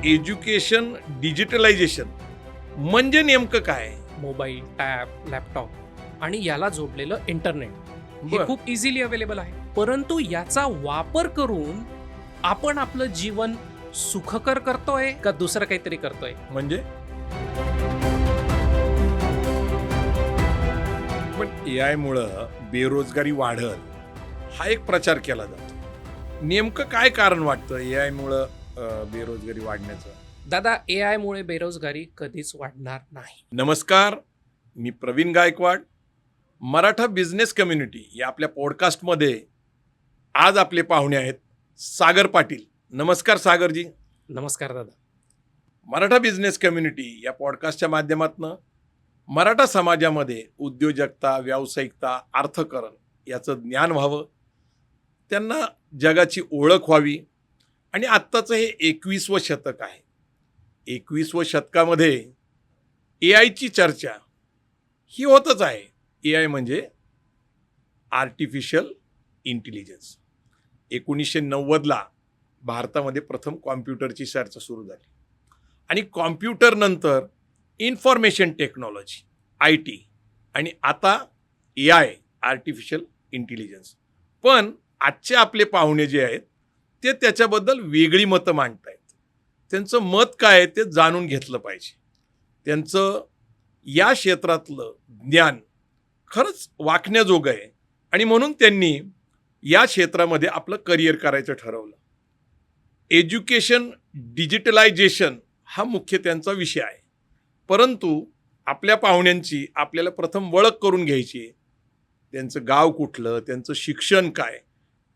Education digitalisation म्हणजे नेमकं काय? मोबाईल, टॅब, लॅपटॉप आणि याला जोडलेलं इंटरनेट हे बरं. खूप इझिली अवेलेबल आहे. परंतु याचा वापर करून आपण आपलं जीवन सुखकर करतोय का दुसरं काहीतरी करतोय? म्हणजे पण AI मुळे बेरोजगारी वाढल हा एक प्रचार केला जातो. नेमकं काय कारण वाटतं AI मुळे बेरोजगारी वाढण्याचं? दादा, AI मुळे बेरोजगारी कधीच वाढणार नाही. नमस्कार, मी प्रवीण गायकवाड. मराठा बिझनेस कम्युनिटी या आपल्या पॉडकास्टमध्ये आज आपले पाहुणे आहेत सागर पाटील. नमस्कार सागरजी. नमस्कार दादा. मराठा बिझनेस कम्युनिटी या पॉडकास्टच्या माध्यमातून मराठा समाजामध्ये उद्योजकता, व्यावसायिकता, अर्थकरण याचं ज्ञान व्हावं, त्यांना जगाची ओळख व्हावी. आणि आत्ताचं हे 21वं शतक आहे. 21व्या शतकामध्ये AIची चर्चा ही होतच आहे. AI म्हणजे आर्टिफिशियल इंटेलिजन्स. 1990ला भारतामध्ये प्रथम कॉम्प्युटरची चर्चा सुरू झाली आणि कॉम्प्युटर नंतर इन्फॉर्मेशन टेक्नॉलॉजी IT आणि आता AI आर्टिफिशियल इंटेलिजन्स. पण आजचे आपले पाहुणे जे आहेत ते त्याच्याबद्दल वेगळी मतं मांडतायत. त्यांचं मत काय आहे ते जाणून घेतलं पाहिजे. त्यांचं या क्षेत्रातलं ज्ञान खरंच वाकण्याजोगं आहे आणि म्हणून त्यांनी या क्षेत्रामध्ये आपलं करिअर करायचं ठरवलं. एज्युकेशन डिजिटलायझेशन हा मुख्य त्यांचा विषय आहे. परंतु आपल्या पाहुण्यांची आपल्याला प्रथम ओळख करून घ्यायची आहे. त्यांचं गाव कुठलं, त्यांचं शिक्षण काय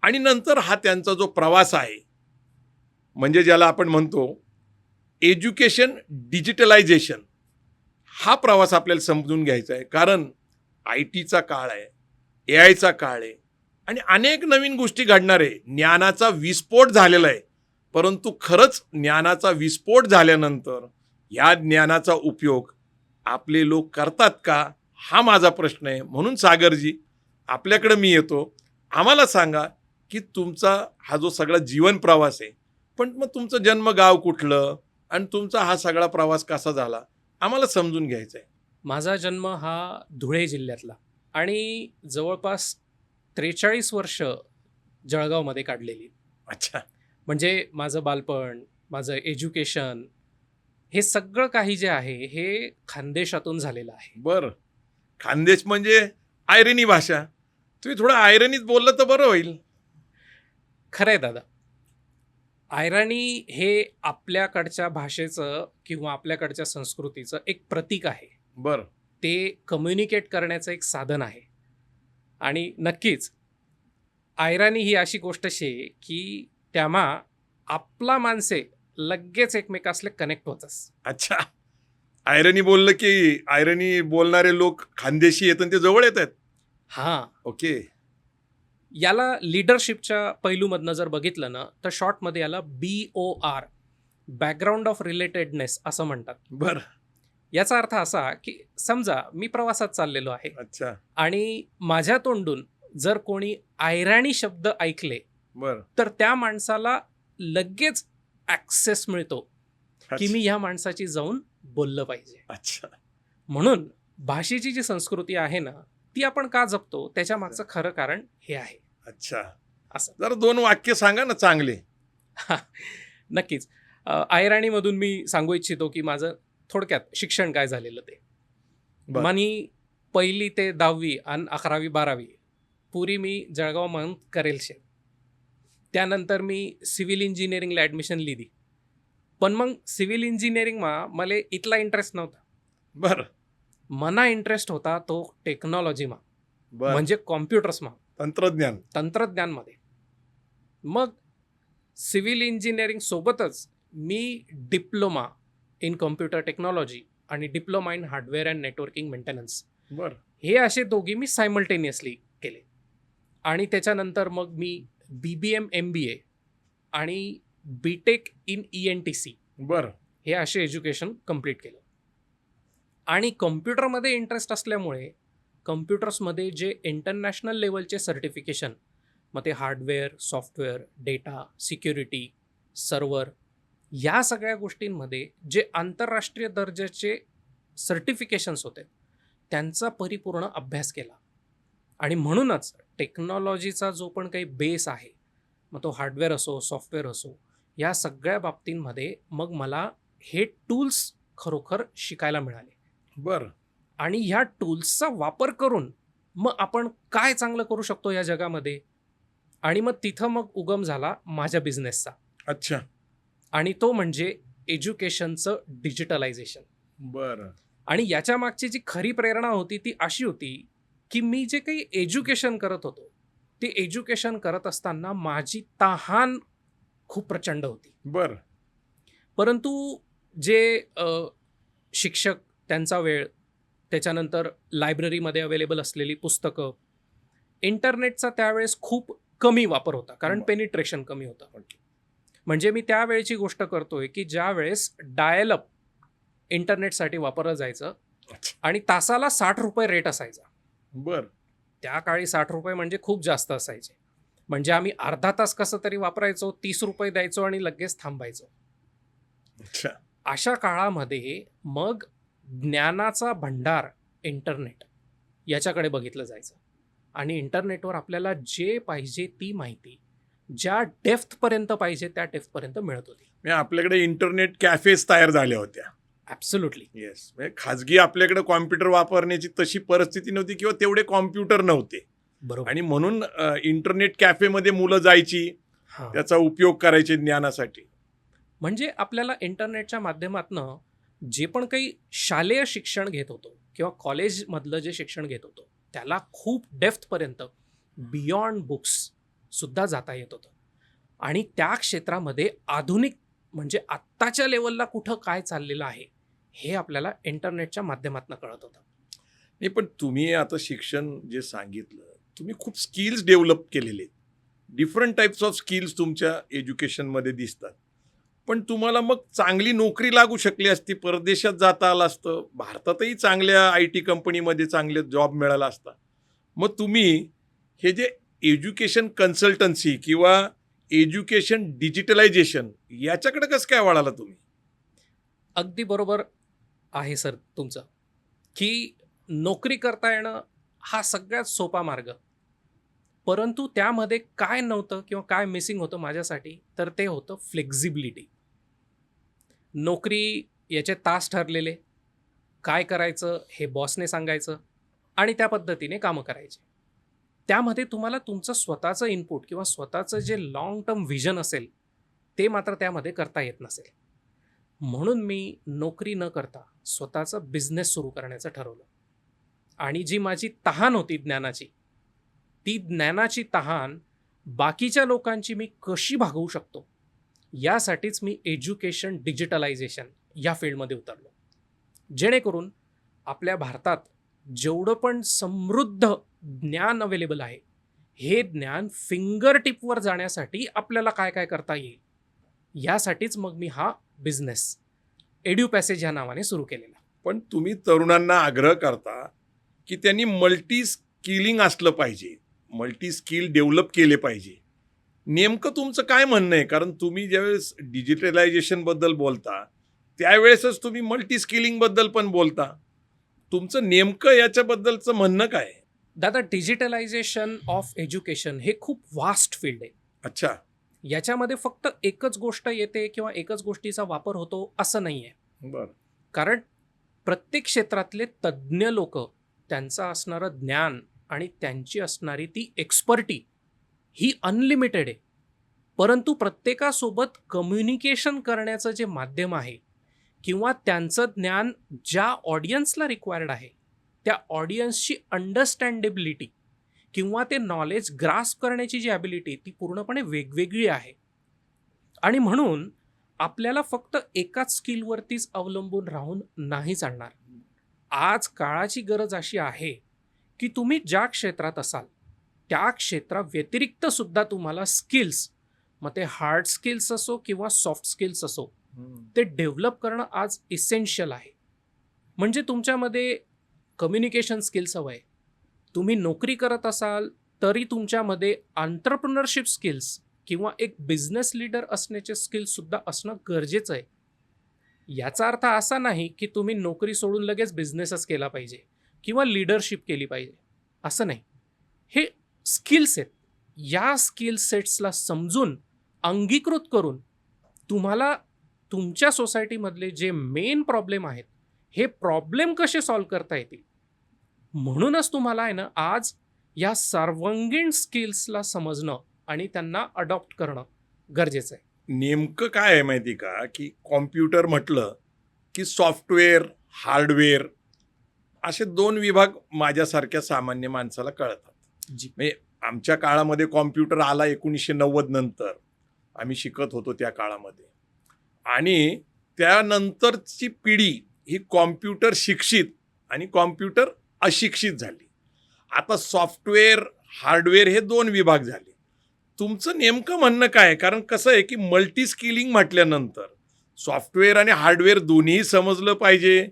आणि नंतर हा त्यांचा जो प्रवास आहे म्हणजे ज्याला आपण म्हणतो एज्युकेशन डिजिटलायझेशन, हा प्रवास आपल्याला समजून घ्यायचा आहे. कारण ITचा काळ आहे, AIचा काळ आहे आणि अनेक नवीन गोष्टी घडणार आहे. ज्ञानाचा विस्फोट झालेला आहे. परंतु खरंच ज्ञानाचा विस्फोट झाल्यानंतर या ज्ञानाचा उपयोग आपले लोक करतात का, हा माझा प्रश्न आहे. म्हणून सागरजी, आपल्याकडे मी येतो. आम्हाला सांगा की तुमचा हा जो सगळा जीवन प्रवास आहे, पण मग तुमचं जन्मगाव कुठलं आणि तुमचा हा सगळा प्रवास कसा झाला, आम्हाला समजून घ्यायचा आहे. माझा जन्म हा धुळे जिल्ह्यातला आणि जवळपास 43 वर्ष जळगावमध्ये काढलेली. अच्छा. म्हणजे माझं बालपण, माझं एज्युकेशन, हे सगळं काही जे आहे हे खानदेशातून झालेलं आहे. बरं. खानदेश म्हणजे आयरनी भाषा. तुम्ही थोडं आयरनीत बोललं तर बरं होईल. खरं आहे दादा. आयराणी हे आपल्याकडच्या भाषेचं किंवा आपल्याकडच्या संस्कृतीचं एक प्रतीक आहे. बरं. ते कम्युनिकेट करण्याचं एक साधन आहे. आणि नक्कीच आयराणी ही अशी गोष्ट शे की त्यामा आपला माणसे लगेच एकमेकासले कनेक्ट होतस. अच्छा. आयरनी बोललं की आयरनी बोलणारे लोक खानदेशी येतात ते जवळ येत आहेत. हां. ओके. याला लीडरशिपच्या पैलूमधनं जर बघितलं ना तर शॉर्टमध्ये याला BOR, बॅकग्राऊंड ऑफ रिलेटेडनेस असं म्हणतात. बरं. याचा अर्थ असा की समजा मी प्रवासात चाललेलो आहे अच्छा. आणि माझ्या तोंडून जर कोणी आयराणी शब्द ऐकले बरं. तर त्या माणसाला लगेच ॲक्सेस मिळतो की मी ह्या माणसाची जाऊन बोललं पाहिजे. अच्छा. म्हणून भाषेची जी संस्कृती आहे ना ती आपण का जपतो त्याच्या मागचं खरं कारण हे आहे. अच्छा. असं जरा 2 वाक्य सांगा ना चांगले. नक्कीच. आयराणीमधून मी सांगू इच्छितो की माझं थोडक्यात शिक्षण काय झालेलं ते. बरं. मनी 1ली ते 10वी आणि 11वी 12वी पुरी मी जळगाव म्हणून करेल शे. त्यानंतर मी सिव्हिल इंजिनिअरिंगला ॲडमिशन लिहिली. पण मग सिव्हिल इंजिनिअरिंगमा मला इथला इंटरेस्ट नव्हता. बरं. मना इंटरेस्ट होता तो टेक्नॉलॉजीमा, बरं. म्हणजे कॉम्प्युटर्समा, तंत्रज्ञानमध्ये. मग सिव्हिल इंजिनिअरिंग सोबतच मी डिप्लोमा इन कॉम्प्युटर टेक्नॉलॉजी आणि diploma in hardware and networking maintenance बरं. हे असे दोघी मी सायमल्टेनियसली केले. आणि त्याच्यानंतर मग मी BBM MBA आणि BTech इन ENTC बरं. हे असे एज्युकेशन कंप्लीट केलं. आणि कम्प्युटरमध्ये इंटरेस्ट असल्यामुळे कम्प्युटर्समध्ये जे इंटरनॅशनल लेवलचे सर्टिफिकेशन, मग ते hardware, software, data, security, server, या सगळ्या गोष्टींमध्ये जे आंतरराष्ट्रीय दर्जाचे सर्टिफिकेशन्स होते त्यांचा परिपूर्ण अभ्यास केला. आणि म्हणूनच टेक्नॉलॉजीचा जो पण काही बेस आहे, मग तो हार्डवेअर असो, सॉफ्टवेअर असो, या सगळ्या बाबतींमध्ये मग मला हे टूल्स खरोखर शिकायला मिळाले. बरं. आणि ह्या टूल्सचा वापर करून मग आपण काय चांगलं करू शकतो या जगामध्ये, आणि मग तिथं मग उगम झाला माझ्या बिझनेसचा. अच्छा. आणि तो म्हणजे एज्युकेशनचं डिजिटलायझेशन. बरं. आणि याच्या मागची जी खरी प्रेरणा होती ती अशी होती की मी जे काही एज्युकेशन करत होतो ते एज्युकेशन करत असताना माझी तहान खूप प्रचंड होती. बरं. परंतु जे शिक्षक, त्यांचा वेळ, त्याच्यानंतर लायब्ररीमध्ये अवेलेबल असलेली पुस्तकं, इंटरनेटचा त्यावेळेस खूप कमी वापर होता कारण पेनिट्रेशन कमी होतं. म्हणजे मी त्यावेळेची गोष्ट करतोय की ज्या वेळेस डायल अप इंटरनेटसाठी वापरलं जायचं आणि तासाला 60 रुपये रेट असायचा. बरं. त्या काळी 60 रुपये म्हणजे खूप जास्त असायचे. म्हणजे आम्ही अर्धा तास कसं तरी वापरायचो, 30 रुपये द्यायचो आणि लगेच थांबायचो. अच्छा. अशा काळामध्ये मग ज्ञानाचा भंडार इंटरनेट याच्याकडे बघितलं जायचं. आणि इंटरनेटवर आपल्याला जे पाहिजे ती माहिती ज्या डेप्थपर्यंत पाहिजे त्या डेप्थपर्यंत मिळत होती. म्हणजे आपल्याकडे इंटरनेट कॅफेज तयार झाल्या होत्या. ॲब्सोल्युटली. येस. म्हणजे खाजगी आपल्याकडे कॉम्प्युटर वापरण्याची तशी परिस्थिती नव्हती किंवा तेवढे कॉम्प्युटर नव्हते. बरोबर. आणि म्हणून इंटरनेट कॅफेमध्ये मुलं जायची, त्याचा उपयोग करायचे ज्ञानासाठी. म्हणजे आपल्याला इंटरनेटच्या माध्यमातनं जे पण काही शालेय शिक्षण घेत होतो किंवा कॉलेजमधलं जे शिक्षण घेत होतो त्याला खूप डेप्थपर्यंत बियॉन्ड बुक्स सुद्धा जाता येत होतं. आणि त्या क्षेत्रामध्ये आधुनिक म्हणजे आत्ताच्या लेवलला कुठं काय चाललेलं आहे हे आपल्याला इंटरनेटच्या माध्यमातून कळत होतं. नाही, पण तुम्ही आता शिक्षण जे सांगितलं, तुम्ही खूप स्किल्स डेव्हलप केलेले आहेत. डिफरंट टाईप्स ऑफ स्किल्स तुमच्या एज्युकेशनमध्ये दिसतात. पण तुम्हाला मग चांगली नोकरी लागू शकली असती, परदेशात जाता आलं असतं, भारतातही चांगल्या IT कंपनीमध्ये चांगले जॉब मिळाला असता. मग तुम्ही हे जे एज्युकेशन कन्सल्टन्सी किंवा एज्युकेशन डिजिटलायझेशन याच्याकडे कसं काय वळाला तुम्ही? अगदी बरोबर आहे सर तुमचं, की नोकरी करता येणं हा सगळ्यात सोपा मार्ग. परंतु त्यामध्ये काय नव्हतं किंवा काय मिसिंग होतं माझ्यासाठी, तर ते होतं फ्लेक्झिबिलिटी. नोकरी याचे तास ठरलेले, काय करायचं हे बॉसने सांगायचं आणि त्या पद्धतीने कामं करायचे. त्यामध्ये तुम्हाला तुमचं स्वतःचं इनपुट किंवा स्वतःचं जे लाँग टर्म व्हिजन असेल ते मात्र त्यामध्ये करता येत नसेल. म्हणून मी नोकरी न करता स्वतःचा बिझनेस सुरू करण्याचं ठरवलं. आणि जी माझी तहान होती ज्ञानाची, ती ज्ञानाची तहान बाकीच्या लोकांची मी कशी भागवू शकतो यासाठीच मी एज्युकेशन डिजिटलायझेशन या फील्डमध्ये उतरलो. जेणेकरून आपल्या भारतात जेवढं पण समृद्ध ज्ञान अवेलेबल आहे हे ज्ञान फिंगर टिपवर जाण्यासाठी आपल्याला काय काय करता येईल यासाठीच मग मी हा बिझनेस एड्युपॅसेज या नावाने सुरू केलेला. पण तुम्ही तरुणांना आग्रह करता की त्यांनी मल्टी स्किलिंग असलं पाहिजे, मल्टी स्किल डेव्हलप केले पाहिजे. नेमकं तुमचं काय म्हणणं आहे? कारण तुम्ही ज्यावेळेस डिजिटलायझेशनबद्दल बोलता त्यावेळेसच तुम्ही मल्टी स्किलिंगबद्दल पण बोलता. तुमचं नेमकं याच्याबद्दलचं म्हणणं काय आहे? दादा, डिजिटलायझेशन ऑफ एज्युकेशन हे खूप वास्ट फील्ड आहे. अच्छा. याच्यामध्ये फक्त एकच गोष्ट येते किंवा एकच गोष्टीचा वापर होतो असं नाही आहे. बरं. कारण प्रत्येक क्षेत्रातले तज्ज्ञ लोक, त्यांचं असणारं ज्ञान आणि त्यांची असणारी ती एक्सपर्टी ही अनलिमिटेड आहे. परंतु प्रत्येकासोबत कम्युनिकेशन करण्याचं जे माध्यम आहे किंवा त्यांचं ज्ञान ज्या ऑडियन्सला रिक्वायर्ड आहे त्या ऑडियन्सची अंडरस्टँडेबिलिटी किंवा ते नॉलेज ग्रास्प करण्याची जी ॲबिलिटी ती पूर्णपणे वेगवेगळी आहे. आणि म्हणून आपल्याला फक्त एकाच स्किलवरतीच अवलंबून राहून नाही चालणार. आज काळाची गरज अशी आहे की तुम्ही ज्या क्षेत्रात असाल त्या क्षेत्राव्यतिरिक्त सुद्धा तुम्हाला स्किल्स, मग ते हार्ड स्किल्स असो किंवा सॉफ्ट स्किल्स असो, ते डेव्हलप करणं आज इसेन्शियल आहे. म्हणजे तुमच्यामध्ये कम्युनिकेशन स्किल्स हवं आहे. तुम्ही नोकरी करत असाल तरी तुमच्यामध्ये एंटरप्रेन्योरशिप स्किल्स किंवा एक बिझनेस लीडर असण्याचे स्किल्ससुद्धा असणं गरजेचं आहे. याचा अर्थ असा नाही की तुम्ही नोकरी सोडून लगेच बिझनेसच केला पाहिजे किंवा लीडरशिप केली पाहिजे, असं नाही. हे स्किल्स आहेत. या स्किल सेट्सला समजून अंगीकृत करून तुम्हाला तुमच्या सोसायटीमधले जे मेन प्रॉब्लेम आहेत, हे प्रॉब्लेम कसे सॉल्व्ह करता येतील, म्हणूनच तुम्हाला आहे ना आज या सर्वांगीण स्किल्सला समजणं आणि त्यांना अडॉप्ट करणं गरजेचं आहे. नेमकं काय आहे माहिती का, की कॉम्प्युटर म्हटलं की सॉफ्टवेअर, हार्डवेअर असे 2 विभाग माझ्यासारख्या सामान्य माणसाला कळतात. जी. म्हणजे आमच्या काळामध्ये कॉम्प्युटर आला 1990 नंतर, आम्ही शिकत होतो त्या काळामध्ये, आणि त्यानंतरची पिढी ही कॉम्प्युटर शिक्षित आणि कॉम्प्युटर अशिक्षित झाली. आता सॉफ्टवेअर, हार्डवेअर हे 2 विभाग झाले. तुमचं नेमकं म्हणणं काय आहे? कारण कसं आहे की मल्टी स्किलिंग म्हटल्यानंतर सॉफ्टवेअर आणि हार्डवेअर दोन्हीही समजलं पाहिजे,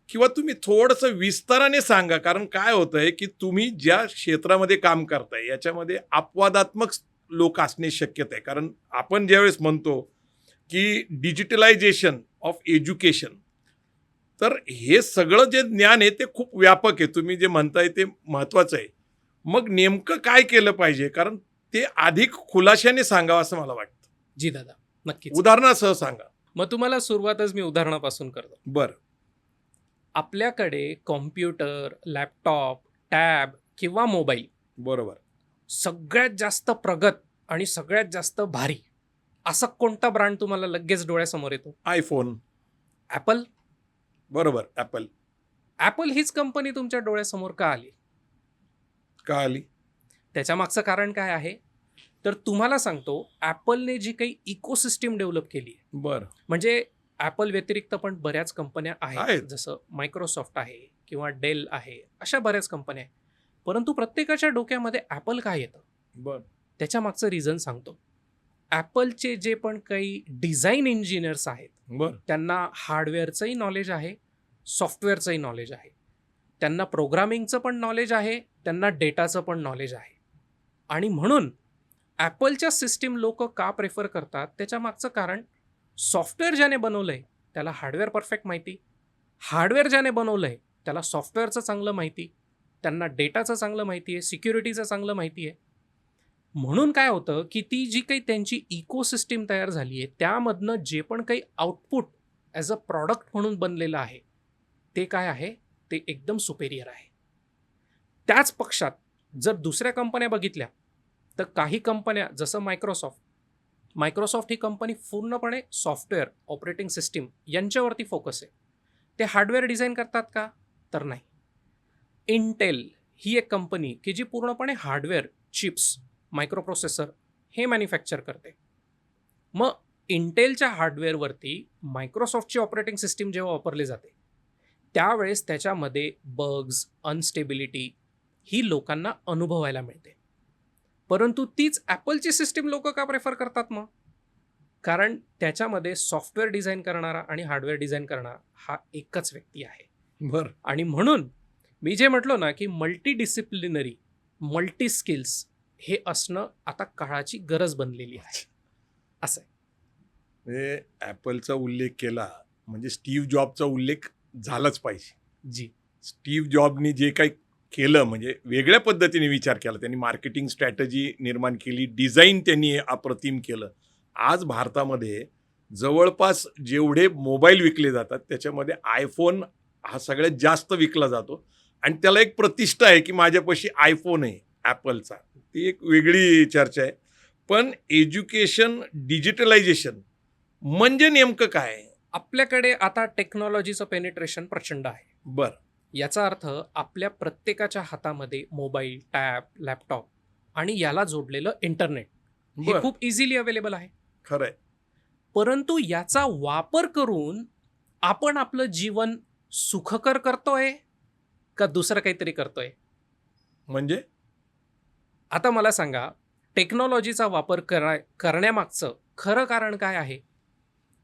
किंवा तुम्ही थोडंसं विस्ताराने सांगा. कारण काय होतं आहे की तुम्ही ज्या क्षेत्रामध्ये काम करताय याच्यामध्ये अपवादात्मक लोक असणे शक्यता आहे. कारण आपण ज्यावेळेस म्हणतो की डिजिटलायझेशन ऑफ एज्युकेशन, तर हे सगळं जे ज्ञान आहे ते खूप व्यापक आहे. तुम्ही जे म्हणताय ते महत्त्वाचं आहे. मग नेमकं काय केलं पाहिजे? कारण ते अधिक खुलाशाने सांगावं असं मला वाटतं. जी दादा, नक्कीच. उदाहरणासह सांगा. मग तुम्हाला सुरुवातच मी उदाहरणापासून करतो. बरं. आपल्याकडे कॉम्प्युटर, लॅपटॉप, टॅब किंवा मोबाईल बरोबर. सगळ्यात जास्त प्रगत आणि सगळ्यात जास्त भारी असा कोणता ब्रँड तुम्हाला लगेच डोळ्यासमोर येतो? आयफोन. ॲपल. बरोबर. ॲपल. ॲपल हीच कंपनी तुमच्या डोळ्यासमोर का आली? का आली? त्याच्या मागचं कारण काय आहे? तर तुम्हाला सांगतो, ॲपलने जी काही इकोसिस्टीम डेव्हलप केली आहे, बरं. म्हणजे ॲपल व्यतिरिक्त पण बऱ्याच कंपन्या आहेत, आहेत. जसं मायक्रोसॉफ्ट आहे किंवा डेल आहे, अशा बऱ्याच कंपन्या आहेत. परंतु प्रत्येकाच्या डोक्यामध्ये ॲपल काय येतं? बरं. त्याच्या मागचं रिझन सांगतो. ॲपलचे जे पण काही डिझाईन इंजिनियर्स आहेत, बरं. त्यांना हार्डवेअरचंही नॉलेज आहे, सॉफ्टवेअरचंही नॉलेज आहे. त्यांना प्रोग्रामिंगचं पण नॉलेज आहे, त्यांना डेटाचं पण नॉलेज आहे. आणि म्हणून ॲपलच्या सिस्टीम लोक का प्रेफर करतात? त्याच्या मागचं कारण, सॉफ्टवेअर ज्याने बनवलं आहे त्याला हार्डवेअर परफेक्ट माहिती, हार्डवेअर ज्याने बनवलं आहे त्याला सॉफ्टवेअरचं चांगलं माहिती, त्यांना डेटाचं चांगलं माहिती आहे, सिक्युरिटीचं चांगलं माहिती आहे. म्हणून काय होतं की ती जी काही त्यांची इकोसिस्टीम तयार झाली आहे, त्यामधनं जे पण काही आउटपुट ॲज अ प्रॉडक्ट म्हणून बनलेलं आहे, ते काय आहे? ते एकदम सुपेरियर आहे. त्याच पक्षात जर दुसऱ्या कंपन्या बघितल्या, तर काही कंपन्या जसं मायक्रोसॉफ्ट ही कंपनी पूर्णपणे सॉफ्टवेअर, ऑपरेटिंग सिस्टीम यांच्यावरती फोकस आहे. ते हार्डवेअर डिझाईन करतात का? तर नाही. इंटेल ही एक कंपनी की जी पूर्णपणे हार्डवेअर, चिप्स, मायक्रोप्रोसेसर हे मॅन्युफॅक्चर करते. मग इंटेलच्या हार्डवेअरवरती मायक्रोसॉफ्टची ऑपरेटिंग सिस्टीम जेव्हा वापरली जाते, त्यावेळेस त्याच्यामध्ये बग्स, अनस्टेबिलिटी ही लोकांना अनुभवायला मिळते. परंतु तीच ॲपलची सिस्टीम लोक का प्रेफर करतात मग? कारण त्याच्यामध्ये सॉफ्टवेअर डिझाईन करणारा आणि हार्डवेअर डिझाईन करणारा हा एकच व्यक्ती आहे. बरं. आणि म्हणून मी जे म्हटलो ना की मल्टी डिसिप्लिनरी, मल्टी स्किल्स हे असणं आता काळाची गरज बनलेली आहे. असं आहे. म्हणजे ॲपलचा उल्लेख केला म्हणजे स्टीव्ह जॉबचा उल्लेख झालाच पाहिजे. जी. स्टीव्ह जॉबनी जे काही केलं म्हणजे वेगळ्या पद्धतीने विचार केला. त्यांनी मार्केटिंग स्ट्रॅटेजी निर्माण केली, डिझाईन त्यांनी अप्रतिम केलं. आज भारतामध्ये जवळपास जेवढे मोबाईल विकले जातात त्याच्यामध्ये आयफोन हा सगळ्यात जास्त विकला जातो, आणि त्याला एक प्रतिष्ठा आहे की माझ्यापाशी आयफोन आहे ॲपलचा. ती एक वेगळी चर्चा आहे. पण एज्युकेशन डिजिटलायझेशन म्हणजे नेमकं काय? आपल्याकडे आता टेक्नॉलॉजीचं पेनिट्रेशन प्रचंड आहे. बरं. याचा अर्थ आपल्या प्रत्येकाच्या हातामध्ये मोबाईल, टॅब, लॅपटॉप आणि याला जोडलेलं इंटरनेट हे बरं. खूप इझिली अवेलेबल आहे. खरं आहे. परंतु याचा वापर करून आपण आपलं जीवन सुखकर करतोय का दुसरं काहीतरी करतोय? म्हणजे आता मला सांगा, टेक्नॉलॉजीचा वापर करण्यामागचं खरं कारण काय आहे?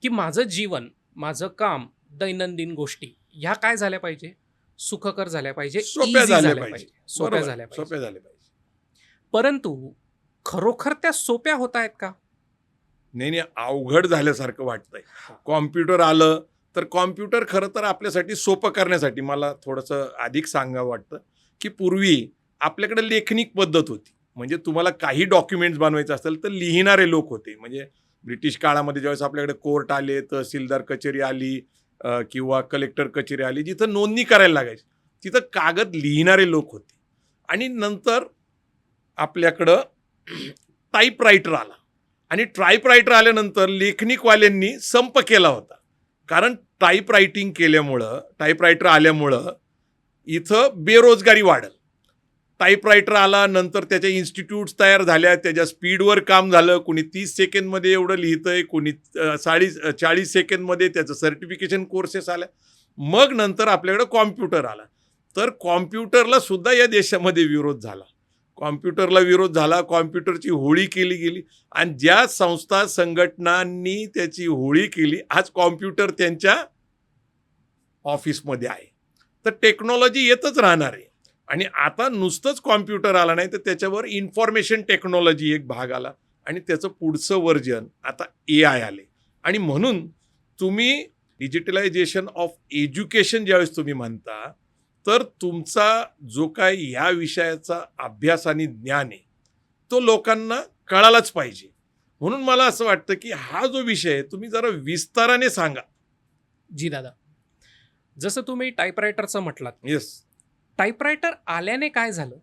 की माझं जीवन, माझं काम, दैनंदिन गोष्टी ह्या काय झाल्या पाहिजे? सुखकर झाल्या पाहिजे, सोप्या इझी झाल्या झाल्या पाहिजे. पाहिजे, सोप्या बरोबर, झाल्या पाहिजे. सोप्या झाल्या पाहिजे. परंतु खरोखर त्या सोप्या होत आहेत का? नाही, अवघड झाल्यासारखं वाटतंय. कॉम्प्युटर आलं तर कॉम्प्युटर खरं तर आपल्यासाठी सोपं करण्यासाठी मला थोडंसं अधिक सांगावं वाटतं, की पूर्वी आपल्याकडे लेखनिक पद्धत होती. म्हणजे तुम्हाला काही डॉक्युमेंट्स बनवायचं असेल तर लिहिणारे लोक होते. म्हणजे ब्रिटिश काळामध्ये ज्यावेळेस आपल्याकडे कोर्ट आले, तहसीलदार कचेरी आली किंवा कलेक्टर कचेरी आली, जिथं नोंदणी करायला लागायची, तिथं कागद लिहिणारे लोक होते. आणि नंतर आपल्याकडं टाईपरायटर आला आणि टाईपरायटर आल्यानंतर लेखनिकवाल्यांनी संप केला होता. कारण टाईपरायटर आल्यामुळं इथं बेरोजगारी वाढल. टाईपरायटर आला, नंतर त्याच्या इन्स्टिट्यूट्स तयार झाल्या, त्याच्या स्पीडवर काम झालं. कोणी 30 सेकंदमध्ये एवढं लिहितंय, कोणी 40 सेकंदमध्ये त्याचं सर्टिफिकेशन कोर्सेस आल्या. मग नंतर आपल्याकडे कॉम्प्युटर आला. तर कॉम्प्युटरला सुद्धा या देशामध्ये विरोध झाला. कॉम्प्युटरची होळी केली गेली आणि ज्या संस्था संघटनांनी त्याची होळी केली, आज कॉम्प्युटर त्यांच्या ऑफिसमध्ये आहे. तर टेक्नॉलॉजी येतच राहणार आहे. आणि आता नुसतंच कॉम्प्युटर आला नाही, तर त्याच्यावर इन्फॉर्मेशन टेक्नॉलॉजी एक भाग आला आणि त्याचं पुढचं व्हर्जन आता AI आले. आणि म्हणून तुम्ही डिजिटलायझेशन ऑफ एज्युकेशन ज्यावेळेस तुम्ही म्हणता, तर तुमचा जो काय ह्या विषयाचा अभ्यास आणि ज्ञान आहे तो लोकांना कळालाच पाहिजे. म्हणून मला असं वाटतं की हा जो विषय आहे तुम्ही जरा विस्ताराने सांगा. जी दादा, जसं तुम्ही टाईपरायटरचं म्हटलात, येस. टाईपरायटर आल्याने काय झालं?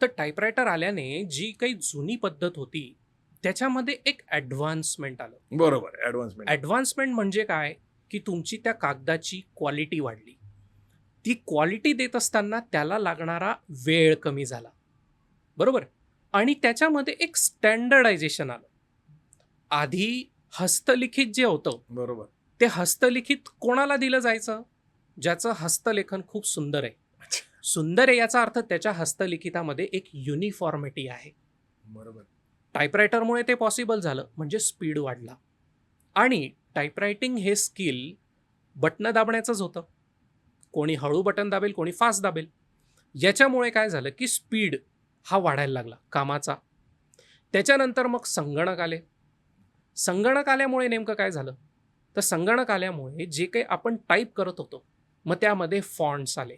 तर टाईपरायटर आल्याने जी काही जुनी पद्धत होती त्याच्यामध्ये एक ॲडव्हान्समेंट आलं. बरोबर, ॲडव्हान्समेंट. ॲडव्हान्समेंट म्हणजे काय? की तुमची त्या कागदाची क्वालिटी वाढली. ती क्वालिटी देत असताना त्याला लागणारा वेळ कमी झाला, बरोबर? आणि त्याच्यामध्ये एक स्टँडर्डायझेशन आलं. आधी हस्तलिखित जे होतं, बरोबर. ते हस्तलिखित कोणाला दिलं जायचं? ज्याचं हस्तलेखन खूप सुंदर आहे. सुंदर आहे याचा अर्थ त्याच्या हस्तलिखितामध्ये एक युनिफॉर्मिटी आहे. बरोबर. टाईपरायटरमुळे ते पॉसिबल झालं, म्हणजे स्पीड वाढला. आणि टाईपरायटिंग हे स्किल बटणं दाबण्याचंच होतं. कोणी हळू बटन दाबेल, कोणी फास्ट दाबेल. याच्यामुळे काय झालं की स्पीड हा वाढायला लागला कामाचा. त्याच्यानंतर मग संगणक आले. संगणक आल्यामुळे नेमकं काय झालं? तर संगणक आल्यामुळे जे काही आपण टाईप करत होतो, मग त्यामध्ये फॉन्ट्स आले.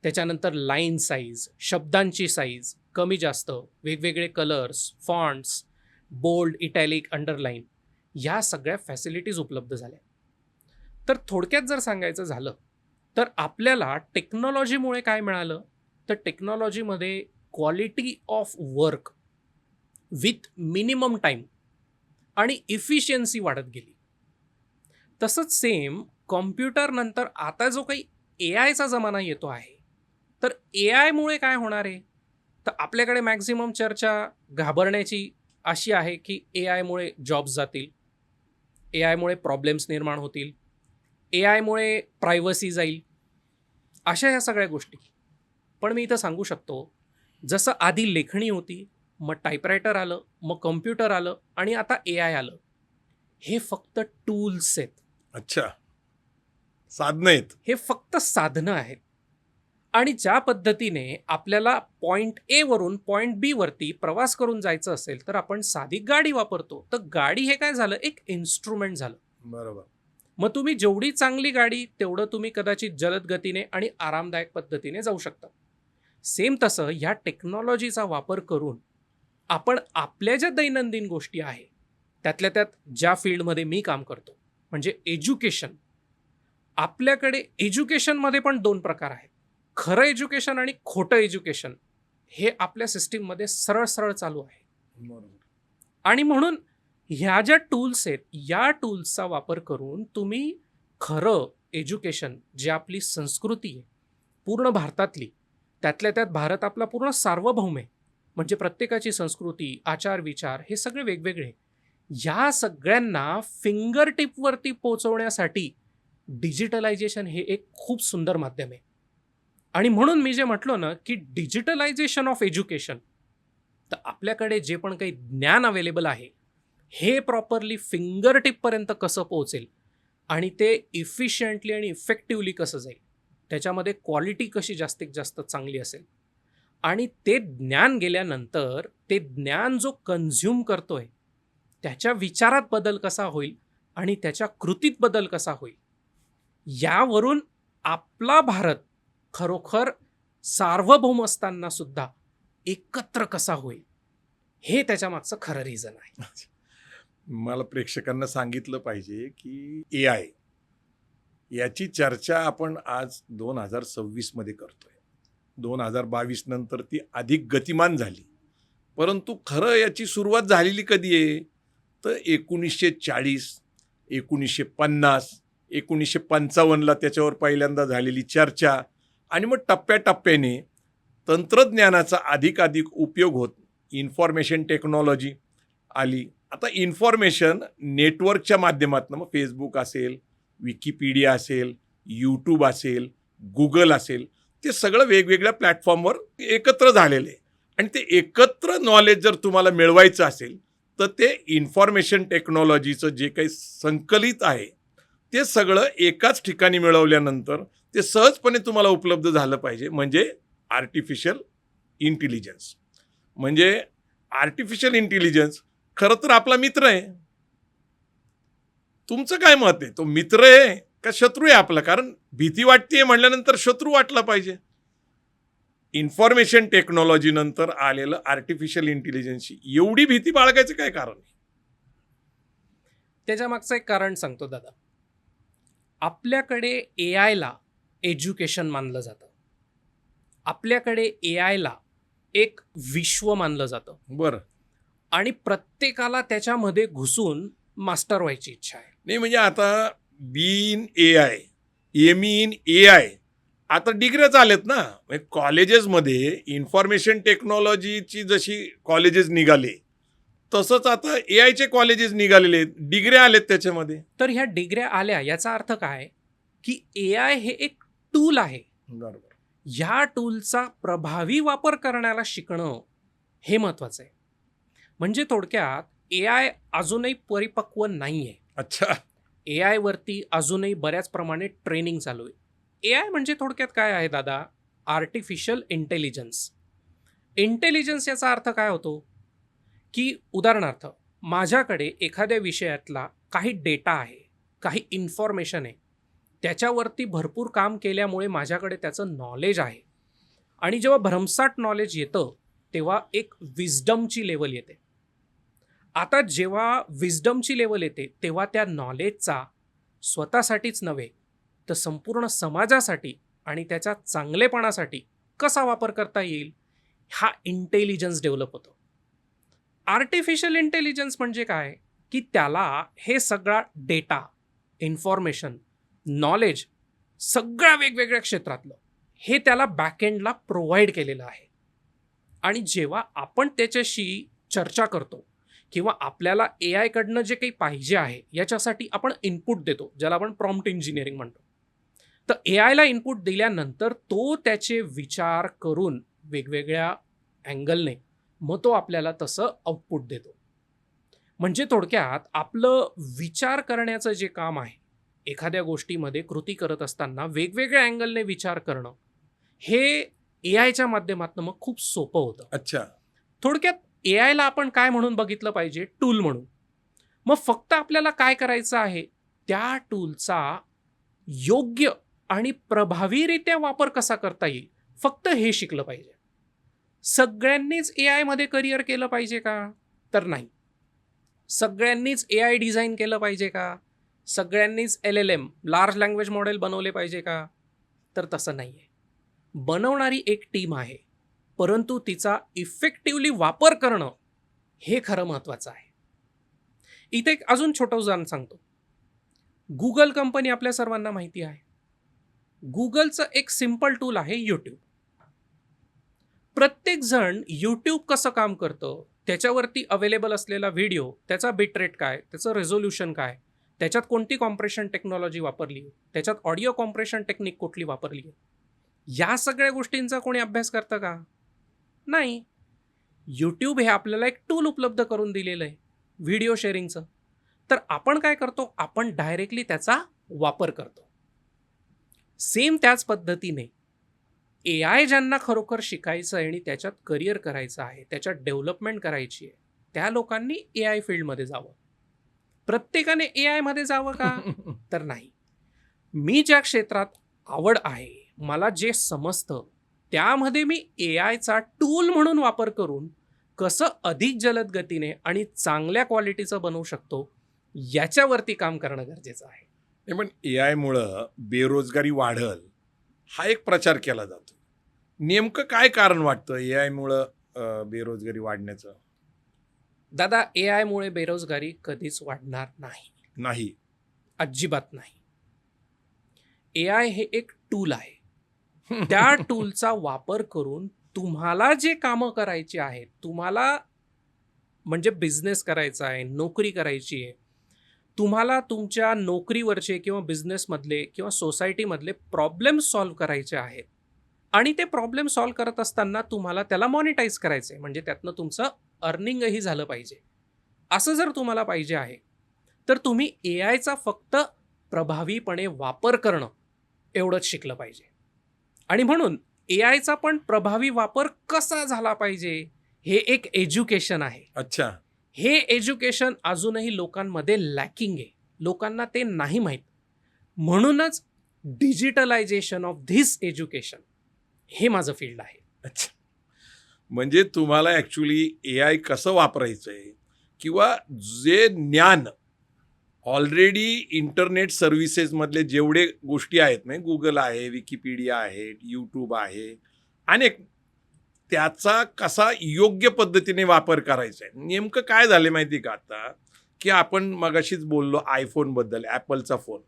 त्याच्यानंतर लाईन साईज, शब्दांची साईज कमी जास्त, वेगवेगळे colours, fonts, bold, italic, underline, या सगळ्या फॅसिलिटीज उपलब्ध झाल्या. तर थोडक्यात जर सांगायचं झालं तर आपल्याला टेक्नॉलॉजीमुळे काय मिळालं? तर टेक्नॉलॉजीमध्ये quality of work with minimum time आणि इफिशियन्सी वाढत गेली. तसंच सेम कॉम्प्युटर नंतर आता जो काही AIचा जमाना येतो आहे, तर AIमुळे काय होणार आहे? तर आपल्याकडे मॅक्झिमम चर्चा घाबरण्याची अशी आहे की AIमुळे जॉब्स जातील, AIमुळे प्रॉब्लेम्स निर्माण होतील, AIमुळे प्रायव्हसी जाईल, अशा ह्या सगळ्या गोष्टी. पण मी इथं सांगू शकतो, जसं आधी लेखणी होती, मग टाईपरायटर आलं, मग कॉम्प्युटर आलं आणि आता AI आलं. हे फक्त टूल्स आहेत. अच्छा, साधनं आहेत. हे फक्त साधनं आहेत. आणि ज्या पद्धतीने आपल्याला पॉईंट A वरून पॉईंट B वरती प्रवास करून जायचं असेल तर आपण साधी गाडी वापरतो. तर गाडी हे काय झालं? एक इन्स्ट्रुमेंट झालं. बरोबर. मग तुम्ही जेवढी चांगली गाडी तेवढं तुम्ही कदाचित जलद गतीने आणि आरामदायक पद्धतीने जाऊ शकता. सेम तसं ह्या टेक्नॉलॉजीचा वापर करून आपण आपल्या ज्या दैनंदिन गोष्टी आहे, त्यातल्या त्यात ज्या फील्डमध्ये मी काम करतो म्हणजे एज्युकेशन, आपल्याकडे एज्युकेशनमध्ये पण 2 प्रकार आहेत. खरं एज्युकेशन आणि खोटं एज्युकेशन हे आपल्या सिस्टीममध्ये सरळ सरळ चालू आहे. बरोबर. आणि म्हणून ह्या ज्या टूल्स आहेत, या टूल्सचा वापर करून तुम्ही खरं एज्युकेशन, जे आपली संस्कृती आहे पूर्ण भारतातली, त्यातल्या त्यात भारत आपला पूर्ण सार्वभौम आहे, म्हणजे प्रत्येकाची संस्कृती, आचार विचार हे सगळे वेगवेगळे, या सगळ्यांना फिंगर टिपवरती पोहोचवण्यासाठी डिजिटलायझेशन हे एक खूप सुंदर माध्यम आहे. आणि म्हणून मी जे म्हटलो ना की डिजिटलायझेशन ऑफ एज्युकेशन तर आपल्याकडे जे पण काही ज्ञान अवेलेबल आहे हे प्रॉपरली फिंगर टिपपर्यंत कसं पोहोचेल आणि ते इफिशियंटली आणि इफेक्टिव्हली कसं जाईल, त्याच्यामध्ये क्वालिटी कशी जास्तीत जास्त चांगली असेल, आणि ते ज्ञान गेल्यानंतर ते ज्ञान जो कन्झ्युम करतोय त्याच्या विचारात बदल कसा होईल आणि त्याच्या कृतीत बदल कसा होईल, यावरून आपला भारत खरोखर सार्वभौम असताना सुद्धा एकत्र कसा होईल, हे त्याच्या मागचं खरं रिझन आहे. मला प्रेक्षकांना सांगितलं पाहिजे की AI याची चर्चा आपण आज 2026 मध्ये करतोय. 2022 नंतर ती अधिक गतिमान झाली, परंतु खरं याची सुरुवात झालेली कधी आहे तर 1940, 1950, 1955ला त्याच्यावर पहिल्यांदा झालेली चर्चा, आणि मग टप्प्याटप्प्याने तंत्रज्ञानाचा अधिकाधिक उपयोग होत इन्फॉर्मेशन टेक्नॉलॉजी आली. आता इन्फॉर्मेशन नेटवर्कच्या माध्यमातून, मग फेसबुक असेल, विकिपीडिया असेल, यूट्यूब असेल, गुगल असेल, ते सगळं वेगवेगळ्या प्लॅटफॉर्मवर एकत्र झालेलं आहे. आणि ते एकत्र नॉलेज जर तुम्हाला मिळवायचं असेल तर ते इन्फॉर्मेशन टेक्नॉलॉजीचं जे काही संकलित आहे ते सगळं एकाच ठिकाणी मिळवल्यानंतर ते सहजपणे तुम्हाला उपलब्ध झालं पाहिजे. म्हणजे आर्टिफिशियल इंटेलिजन्स. म्हणजे आर्टिफिशियल इंटेलिजन्स खरं तर आपला मित्र आहे. तुमचं काय मत आहे? तो मित्र आहे का शत्रू आहे आपला? कारण भीती वाटते म्हटल्यानंतर शत्रू वाटला पाहिजे. इन्फॉर्मेशन टेक्नॉलॉजी नंतर आलेलं आर्टिफिशियल इंटेलिजन्सची एवढी भीती बाळगायचं काय कारण आहे? त्याच्या मागचं एक कारण सांगतो दादा. आपल्याकडे AIला एज्युकेशन मानलं जातं. आपल्याकडे AIला एक विश्व मानलं जातं. बरं. आणि प्रत्येकाला त्याच्यामध्ये घुसून मास्टर व्हायची इच्छा आहे. नाही, म्हणजे आता बीन AI, इन AI, आता डिग्र्या चालेत ना. म्हणजे कॉलेजेसमध्ये इन्फॉर्मेशन टेक्नॉलॉजीची जशी कॉलेजेस निघाले तसंच आता AIचे कॉलेजेस निघालेले आहेत, डिग्र्या आलेत त्याच्यामध्ये. तर ह्या डिग्र्या आल्या याचा अर्थ काय की AI हे एक टूल आहे. बरोबर. ह्या टूलचा प्रभावी वापर करण्याला शिकणं हे महत्वाचं आहे. म्हणजे थोडक्यात AI अजूनही परिपक्व नाही आहे. अच्छा. AI वरती अजूनही बऱ्याच प्रमाणे ट्रेनिंग चालू आहे. AI म्हणजे थोडक्यात काय आहे दादा? Artificial intelligence. इंटेलिजन्स याचा अर्थ काय होतो की उदाहरणार्थ माझ्याकडे एखाद्या विषयातला काही डेटा आहे, काही इन्फॉर्मेशन आहे, त्याच्यावरती भरपूर काम केल्यामुळे माझ्याकडे त्याचं नॉलेज आहे. आणि जेव्हा भरमसाठ नॉलेज येतं तेव्हा एक विजडमची लेवल येते. आता जेव्हा विजडमची लेवल येते तेव्हा त्या नॉलेजचा स्वतःसाठीच नव्हे तर संपूर्ण समाजासाठी आणि त्याच्या चांगलेपणासाठी कसा वापर करता येईल, हा इंटेलिजन्स डेव्हलप होतो. आर्टिफिशियल इंटेलिजन्स म्हणजे काय की त्याला हे सगळा डेटा, इन्फॉर्मेशन, नॉलेज सगळ्या वेगवेगळ्या क्षेत्रातलं हे त्याला बॅकएंडला प्रोव्हाइड केलेलं आहे. आणि जेव्हा आपण त्याच्याशी चर्चा करतो किंवा आपल्याला AI कडनं जे काही पाहिजे आहे याच्यासाठी आपण इनपुट देतो, ज्याला आपण प्रॉम्प्ट इंजिनिअरिंग म्हणतो. तर AIला इनपुट दिल्यानंतर तो त्याचे विचार करून वेगवेगळ्या अँगलने मग तो आपल्याला तसं आउटपुट देतो. म्हणजे थोडक्यात आपलं विचार करण्याचं जे काम आहे, एखाद्या गोष्टीमध्ये कृती करत असताना वेगवेगळ्या अँगलने विचार करणं, हे AIच्या माध्यमातून मग खूप सोपं होतं. अच्छा. थोडक्यात AIला आपण काय म्हणून बघितलं पाहिजे? टूल म्हणून. मग फक्त आपल्याला काय करायचं आहे? त्या टूलचा योग्य आणि प्रभावीरित्या वापर कसा करता येईल, फक्त हे शिकलं पाहिजे. सगळ्यांनीच AI मध्ये करिअर केलं पाहिजे का? तर नाही. सगळ्यांनीच AI डिझाईन केलं पाहिजे का? सगळ्यांनीच LLM, लार्ज लँग्वेज मॉडेल बनवले पाहिजे का? तर तसं नाही आहे. बनवणारी एक टीम आहे, परंतु तिचा इफेक्टिव्हली वापर करणं हे खरं महत्त्वाचं आहे. इथे एक अजून छोटं उदाहरण सांगतो. गुगल कंपनी आपल्या सर्वांना माहिती आहे. गुगलचं एक सिंपल टूल आहे यूट्यूब. प्रत्येक जण यूट्यूब कसं काम करतं, त्याच्यावरती अवेलेबल असलेला व्हिडिओ, त्याचा बिटरेट काय, त्याचं रेझोल्युशन काय, त्याच्यात कोणती कॉम्प्रेशन टेक्नॉलॉजी वापरली आहे, त्याच्यात ऑडिओ कॉम्प्रेशन टेक्निक कुठली वापरली आहे, या सगळ्या गोष्टींचा कोणी अभ्यास करतं का? नाही. यूट्यूब हे आपल्याला एक टूल उपलब्ध करून दिलेलं आहे व्हिडिओ शेअरिंगचं. तर आपण काय करतो, आपण डायरेक्टली त्याचा वापर करतो. सेम त्याच पद्धतीने ए आय ज्यांना खरोखर शिकायचं आहे आणि त्याच्यात करिअर करायचं आहे, त्याच्यात डेव्हलपमेंट करायची आहे, त्या लोकांनी ए आय फील्डमध्ये जावं. प्रत्येकाने ए आयमध्ये जावं का? तर नाही. मी ज्या क्षेत्रात आवड आहे, मला जे समजतं, त्यामध्ये मी ए आयचा टूल म्हणून वापर करून कसं अधिक जलद गतीने आणि चांगल्या क्वालिटीचं बनवू शकतो, याच्यावरती काम करणं गरजेचं आहे. नाही, पण ए आयमुळं बेरोजगारी वाढल हा एक प्रचार केला जातो. नेमकं काय कारण वाटतं ए आयमुळं बेरोजगारी वाढण्याचं? दादा, ए आयमुळे बेरोजगारी कधीच वाढणार नाही, नाही. अजिबात नाही. ए आय हे एक टूल आहे. त्या टूलचा वापर करून तुम्हाला जे कामं करायची आहेत, तुम्हाला म्हणजे बिझनेस करायचा आहे, नोकरी करायची आहे, तुम्हाला तुमच्या नोकरीवरचे किंवा बिझनेसमधले किंवा सोसायटीमधले प्रॉब्लेम सॉल्व्ह करायचे आहेत आणि ते प्रॉब्लेम सॉल्व्ह करत असताना तुम्हाला त्याला मॉनिटाईज करायचं आहे, म्हणजे त्यातनं तुमचं अर्निंगही झालं पाहिजे. असं जर तुम्हाला पाहिजे आहे तर तुम्ही ए आयचा फक्त प्रभावीपणे वापर करणं एवढंच शिकलं पाहिजे. आणि म्हणून ए आयचा पण प्रभावी वापर कसा झाला पाहिजे हे एक एज्युकेशन आहे. अच्छा. हे एज्युकेशन अजूनही लोकांमध्ये लॅकिंग आहे, लोकांना ते नाही माहीत. म्हणूनच डिजिटलायझेशन ऑफ धिस एज्युकेशन हे माझं फील्ड आहे. अच्छा. म्हणजे तुम्हाला ॲक्च्युली ए आय कसं वापरायचं आहे किंवा जे ज्ञान ऑलरेडी इंटरनेट सर्व्हिसेसमधले जेवढे गोष्टी आहेत, म्हणजे गुगल आहे, विकिपीडिया आहे, यूट्यूब आहे, अनेक, त्याचा कसा योग्य पद्धतीने वापर करायचा आहे. नेमकं काय झालं माहिती का आता, की आपण मगाशीच बोललो आयफोनबद्दल, ॲपलचा फोन.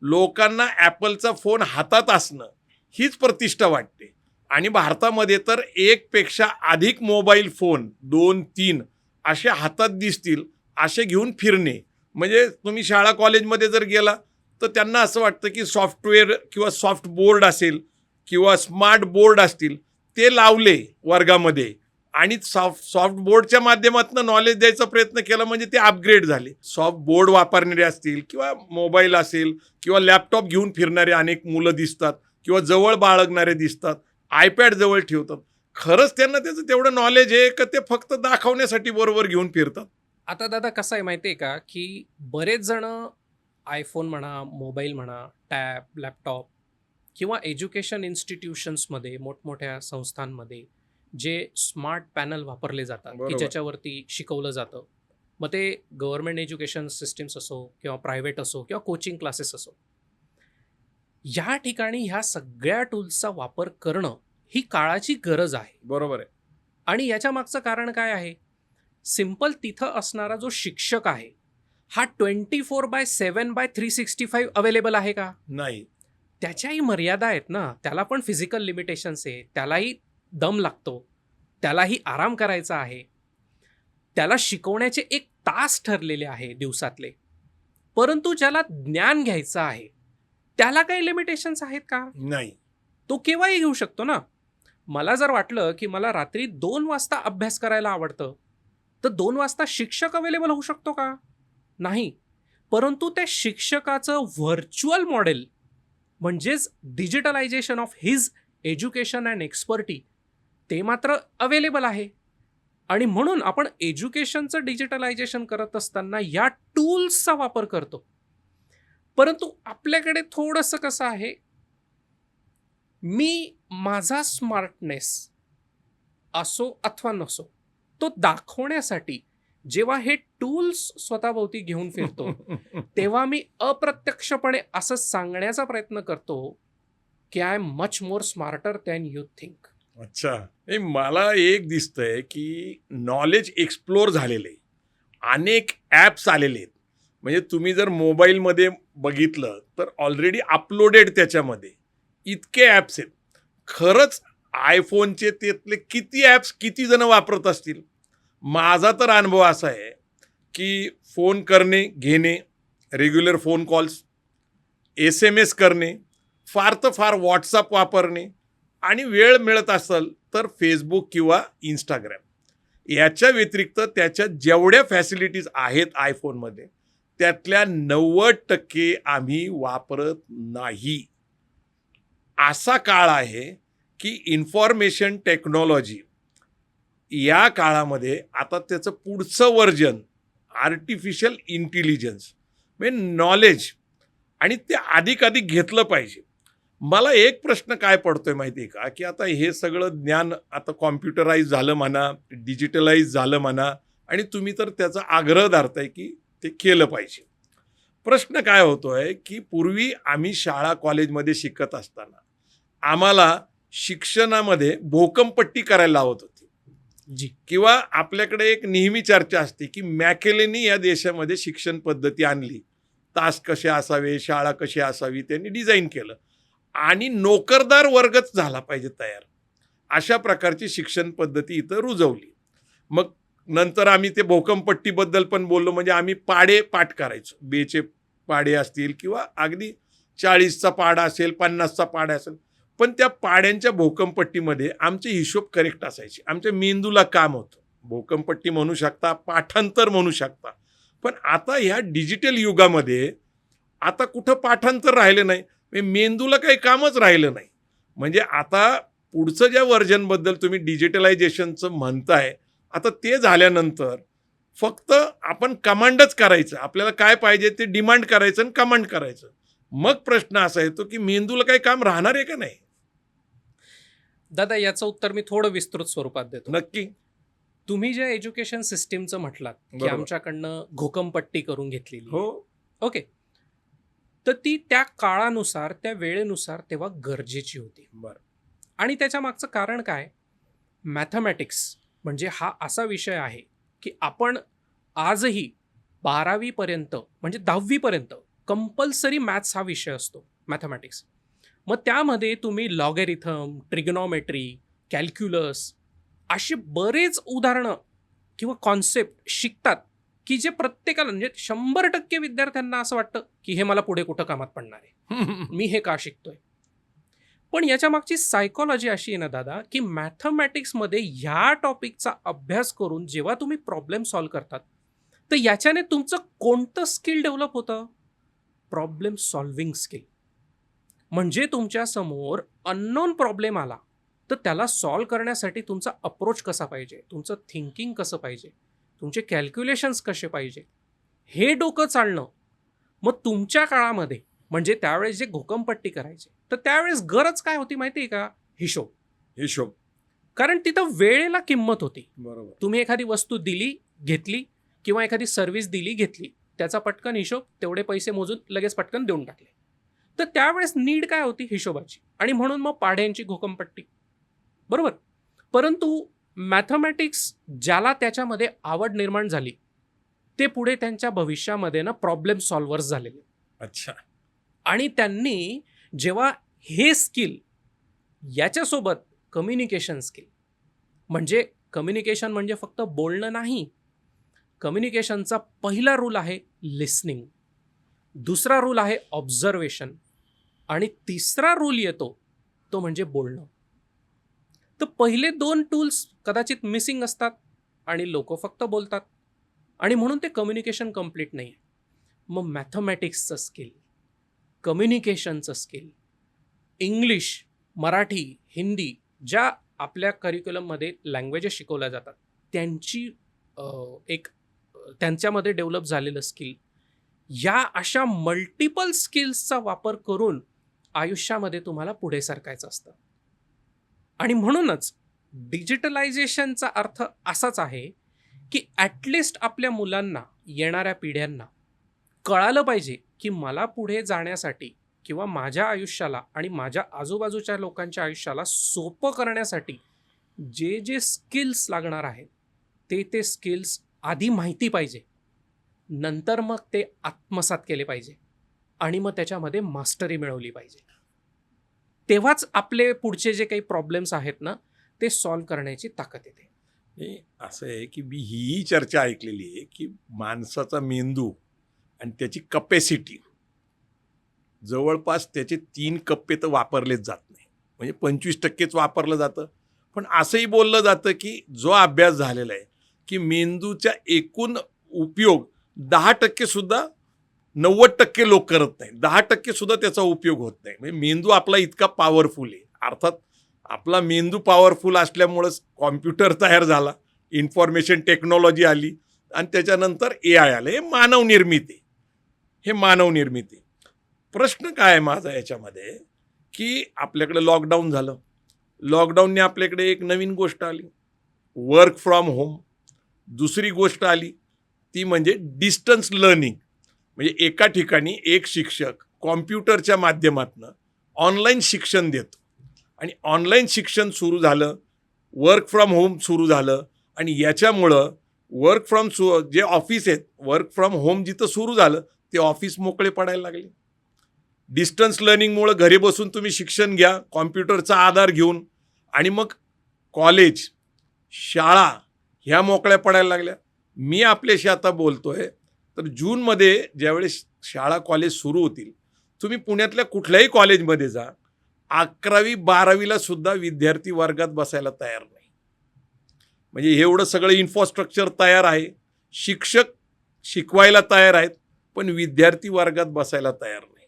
लोकांना ॲपलचा फोन हातात असणं हीच प्रतिष्ठा वाटते आणि भारतामध्ये तर एकपेक्षा अधिक मोबाईल फोन 2-3 असे हातात दिसतील असे घेऊन फिरणे. म्हणजे तुम्ही शाळा कॉलेजमध्ये जर गेला तर त्यांना असं वाटतं की सॉफ्टवेअर किंवा सॉफ्ट बोर्ड असेल किंवा स्मार्ट बोर्ड असतील ते लावले वर्गामध्ये आणि सॉफ्ट बोर्डच्या माध्यमातून नॉलेज द्यायचा प्रयत्न केला म्हणजे ते अपग्रेड झाले. सॉफ्ट बोर्ड वापरणारे असतील किंवा मोबाईल असेल किंवा लॅपटॉप घेऊन फिरणारे अनेक मुलं दिसतात किंवा जवळ बाळगणारे दिसतात, आयपॅड जवळ ठेवतात. खरंच त्यांना त्याचं तेवढं नॉलेज आहे का ते फक्त दाखवण्यासाठी बरोबर घेऊन फिरतात? आता दादा कसं आहे माहिती आहे का, की बरेच जण आयफोन म्हणा, मोबाईल म्हणा, टॅब, लॅपटॉप किंवा एज्युकेशन इन्स्टिट्यूशन्समध्ये, मोठमोठ्या संस्थांमध्ये जे स्मार्ट पॅनल वापरले जातात की बरोबर. ज्याच्यावरती शिकवलं जातं, मग ते गव्हर्नमेंट एज्युकेशन सिस्टीम्स असो किंवा प्रायव्हेट असो किंवा कोचिंग क्लासेस असो, या ठिकाणी ह्या सगळ्या टूल्सचा वापर करणं ही काळाची गरज आहे. बरोबर आहे. आणि याच्या मागचं कारण काय आहे? सिम्पल, तिथं असणारा जो शिक्षक आहे हा 24/7/365 अवेलेबल आहे का? नाही. त्याच्याही मर्यादा आहेत ना, त्याला पण फिजिकल लिमिटेशन्स आहे, त्यालाही दम लागतो, त्यालाही आराम करायचा आहे, त्याला शिकवण्याचे 1 तास ठरलेले आहे दिवसातले. परंतु ज्याला ज्ञान घ्यायचं आहे त्याला काही लिमिटेशन्स आहेत का? नाही. तो केव्हाही घेऊ शकतो ना. मला जर वाटलं की मला रात्री 2 वाजता अभ्यास करायला आवडतं तर 2 वाजता शिक्षक अवेलेबल होऊ शकतो का? नाही. परंतु त्या शिक्षकाचं व्हर्च्युअल मॉडेल म्हणजेच digitalisation of his education and expertise ते मात्र अवेलेबल आहे. आणि म्हणून आपण एज्युकेशनचं डिजिटलायझेशन करत असताना या टूल्सचा वापर करतो. परंतु आपल्याकडे थोडंसं कसं आहे, मी माझा स्मार्टनेस असो अथवा नसो तो दाखवण्यासाठी जेव्हा हे टूल्स स्वतःभोवती घेऊन फिरतो तेव्हा मी अप्रत्यक्षपणे असं सांगण्याचा प्रयत्न करतो की I am much more smarter than you think. अच्छा. नाही, मला एक दिसतंय की नॉलेज एक्सप्लोर झालेलं आहे, अनेक ॲप्स आलेले आहेत. म्हणजे तुम्ही जर मोबाईलमध्ये बघितलं तर ऑलरेडी अपलोडेड त्याच्यामध्ये इतके ॲप्स आहेत. खरंच आयफोनचे त्यातले किती ॲप्स किती जण वापरत असतील? माझा तर अनुभव असा आहे की फोन करणे, घेणे, रेग्युलर फोन कॉल्स, SMS करणे, फार तर फार व्हॉट्सअप वापरणे आणि वेळ मिळत असेल तर फेसबुक किंवा इंस्टाग्राम, याच्या व्यतिरिक्त त्याच्या जेवढ्या फॅसिलिटीज आहेत आयफोनमध्ये त्यातल्या 90% आम्ही वापरत नाही. असा काळ आहे की इन्फॉर्मेशन टेक्नॉलॉजी या काळामध्ये आता त्याचं पुढचं वर्जन आर्टिफिशियल इंटेलिजन्स म्हणजे नॉलेज आणि ते अधिक घेतलं पाहिजे. मला एक प्रश्न काय पडतोय माहिती आहे का, की आता हे सगळं ज्ञान आता कॉम्प्युटराईज झालं म्हणा, डिजिटलाइज झालं म्हणा, आणि तुम्ही तर त्याचा आग्रह धरताय की ते केलं पाहिजे. प्रश्न काय होतोय की पूर्वी आम्ही शाळा कॉलेजमध्ये शिकत असताना आम्हाला शिक्षणामध्ये भोकमपट्टी करायला लावत होती, जी. किंवा आपल्याकडे एक नेहमी चर्चा असते की मॅकेलेनी या देशामध्ये शिक्षण पद्धती आणली, तास कसे असावे, शाळा कशी असावी त्यांनी डिझाईन केलं आणि नोकरदार वर्गच झाला पाहिजे तयार, अशा प्रकारची शिक्षण पद्धती इथं रुजवली. मग नंतर आम्ही ते भोकमपट्टीबद्दल पण बोललो, म्हणजे आम्ही पाडे पाठ करायचो, बेचे पाडे असतील किंवा अगदी 40चा पाडा असेल, 50चा पाडा असेल, पण त्या पाड्यांच्या भोकमपट्टीमध्ये आमचे हिशोब करेक्ट असायचे. आमच्या मेंदूला काम होतं. भोकमपट्टी म्हणू शकता, पाठांतर म्हणू शकता. पण आता ह्या डिजिटल युगामध्ये आता कुठं पाठांतर राहिलं नाही, मेंदूला काही कामच राहिलं नाही. म्हणजे आता पुढचं ज्या व्हर्जनबद्दल तुम्ही डिजिटलायझेशनचं म्हणताय, आता ते झाल्यानंतर फक्त आपण कमांडच करायचं, आपल्याला काय पाहिजे ते डिमांड करायचं आणि कमांड करायचं. मग प्रश्न असा येतो की मेंदूला काही काम राहणार आहे का नाही? दादा, याचं उत्तर मी थोडं विस्तृत स्वरूपात देतो. नक्की. तुम्ही जे एज्युकेशन सिस्टीमचं म्हटलात की बरोबर. आमच्याकडनं घोकमपट्टी करून घेतलेली, हो, ओके, तर ती त्या काळानुसार, त्या वेळेनुसार तेव्हा गरजेची होती. बरं. आणि त्याच्या मागचं कारण काय? मॅथमॅटिक्स म्हणजे हा असा विषय आहे की आपण आजही 12वी पर्यंत म्हणजे 10वी पर्यंत कंपल्सरी मॅथ्स हा विषय असतो, मॅथमॅटिक्स. मग त्यामध्ये तुम्ही लॉगॅरिथम, ट्रिग्नॉमेट्री, कॅल्क्युलस अशी बरेच उदाहरणं किंवा कॉन्सेप्ट शिकतात की जे प्रत्येकाला म्हणजे 100% विद्यार्थ्यांना असं वाटतं की हे मला पुढे कुठं कामात पडणार आहे, मी हे का शिकतोय. पण याच्या मागची सायकॉलॉजी अशी आहे ना दादा, की मॅथमॅटिक्समध्ये ह्या टॉपिकचा अभ्यास करून जेव्हा तुम्ही प्रॉब्लेम सॉल्व्ह करतात, तर याच्याने तुमचं कोणतं स्किल डेव्हलप होतं? Problem solving skill. म्हणजे तुमच्या समोर अननोन प्रॉब्लेम आला तर त्याला सॉल्व्ह करण्यासाठी तुमचा अप्रोच कसा पाहिजे, तुमचं थिंकिंग कसं पाहिजे, तुमचे कॅल्क्युलेशन्स कसे पाहिजे, हे डोकं चालणं. मग तुमच्या काळामध्ये म्हणजे त्यावेळेस जे घोकमपट्टी करायचे, तर त्यावेळेस गरज काय होती माहिती आहे का? हिशोब. हिशोब. कारण तिथं वेळेला किंमत होती. बरोबर. तुम्ही एखादी वस्तू दिली, घेतली, किंवा एखादी सर्व्हिस दिली, घेतली, त्याचा पटकन हिशोब, तेवढे पैसे मोजून लगेच पटकन देऊन टाकले. तर त्यावेळेस नीड काय होती? हिशोबाची. आणि म्हणून मग पाढ्यांची घोकमपट्टी, बरोबर. परंतु मॅथमॅटिक्स ज्याला त्याच्यामध्ये आवड निर्माण झाली, ते पुढे त्यांच्या भविष्यामध्ये ना प्रॉब्लेम सॉल्व्हर्स झालेले. अच्छा. आणि त्यांनी जेव्हा हे स्किल याच्यासोबत कम्युनिकेशन स्किल, म्हणजे कम्युनिकेशन म्हणजे फक्त बोलणं नाही, कम्युनिकेशनचा पहिला रूल आहे लिसनिंग, दुसरा रूल आहे ऑब्झर्वेशन, आणि तिसरा रूल येतो तो म्हणजे बोलणं. तर पहिले 2 टूल्स कदाचित मिसिंग असतात आणि लोक फक्त बोलतात, आणि म्हणून ते कम्युनिकेशन कंप्लीट नाही. मग मॅथमॅटिक्सचं स्किल, कम्युनिकेशनचं स्किल, इंग्लिश, मराठी, हिंदी ज्या आपल्या करिक्युलममध्ये लँग्वेजेस शिकवल्या जातात त्यांची त्यांच्यामध्ये डेव्हलप झालेलं स्किल, या अशा मल्टिपल स्किल्सचा वापर करून आयुष्यामध्ये तुम्हाला पुढे सरकायचं असतं. आणि म्हणूनच डिजिटलायझेशनचा अर्थ असाच आहे की ॲटलिस्ट आपल्या मुलांना, येणाऱ्या पिढ्यांना कळालं पाहिजे की मला पुढे जाण्यासाठी किंवा माझ्या आयुष्याला आणि माझ्या आजूबाजूच्या लोकांच्या आयुष्याला सोपं करण्यासाठी जे जे स्किल्स लागणार आहेत ते स्किल्स आधी माहिती पाहिजे, नंतर मग ते आत्मसात केले पाहिजे आणि मग त्याच्यामध्ये मास्टरी मिळवली पाहिजे. तेव्हाच आपले पुढचे जे काही प्रॉब्लेम्स आहेत ना ते सॉल्व्ह करण्याची ताकद येते. हे असं आहे की मी ही चर्चा ऐकलेली आहे की माणसाचा मेंदू आणि त्याची कपॅसिटी जवळपास त्याचे 3 कप्पे तर वापरलेच जात नाही, म्हणजे 25%च वापरलं जातं. पण असंही बोललं जातं की जो अभ्यास झालेला आहे की मेंदूच्या एकूण उपयोग 10% सुद्धा 90% लोक करत नाही. 10% सुद्धा त्याचा उपयोग होत नाही. म्हणजे मेंदू आपला इतका पॉवरफुल आहे. अर्थात आपला मेंदू पॉवरफुल असल्यामुळंच कॉम्प्युटर तयार झाला, इन्फॉर्मेशन टेक्नॉलॉजी आली आणि त्याच्यानंतर AI आलं. हे मानव निर्मित आहे. हे मानव निर्मित आहे. प्रश्न काय आहे माझा याच्यामध्ये, की आपल्याकडे लॉकडाऊन झालं. लॉकडाऊनने आपल्याकडे एक नवीन गोष्ट आली, वर्क फ्रॉम होम. दुसरी गोष्ट आली ती म्हणजे डिस्टन्स लर्निंग. म्हणजे एका ठिकाणी एक शिक्षक कॉम्प्युटरच्या माध्यमातून ऑनलाईन शिक्षण देतो आणि ऑनलाईन शिक्षण सुरू झालं, वर्क फ्रॉम होम सुरू झालं आणि याच्यामुळं वर्क फ्रॉम जे ऑफिस आहेत, वर्क फ्रॉम होम जिथं सुरू झालं ते ऑफिस मोकळे पडायला लागले. डिस्टन्स लर्निंगमुळं घरी बसून तुम्ही शिक्षण घ्या कॉम्प्युटरचा आधार घेऊन आणि मग कॉलेज, शाळा ह्या मोकळ्या पडायला लागल्या. मी आपल्याशी आता बोलतोय तर जूनमध्ये ज्यावेळेस शाळा कॉलेज सुरू होतील, तुम्ही पुण्यातल्या कुठल्याही कॉलेजमध्ये जा, 11वी 12वीला सुद्धा विद्यार्थी वर्गात बसायला तयार नाही. म्हणजे एवढं सगळं इन्फ्रास्ट्रक्चर तयार आहे, शिक्षक शिकवायला तयार आहेत, पण विद्यार्थी वर्गात बसायला तयार नाही.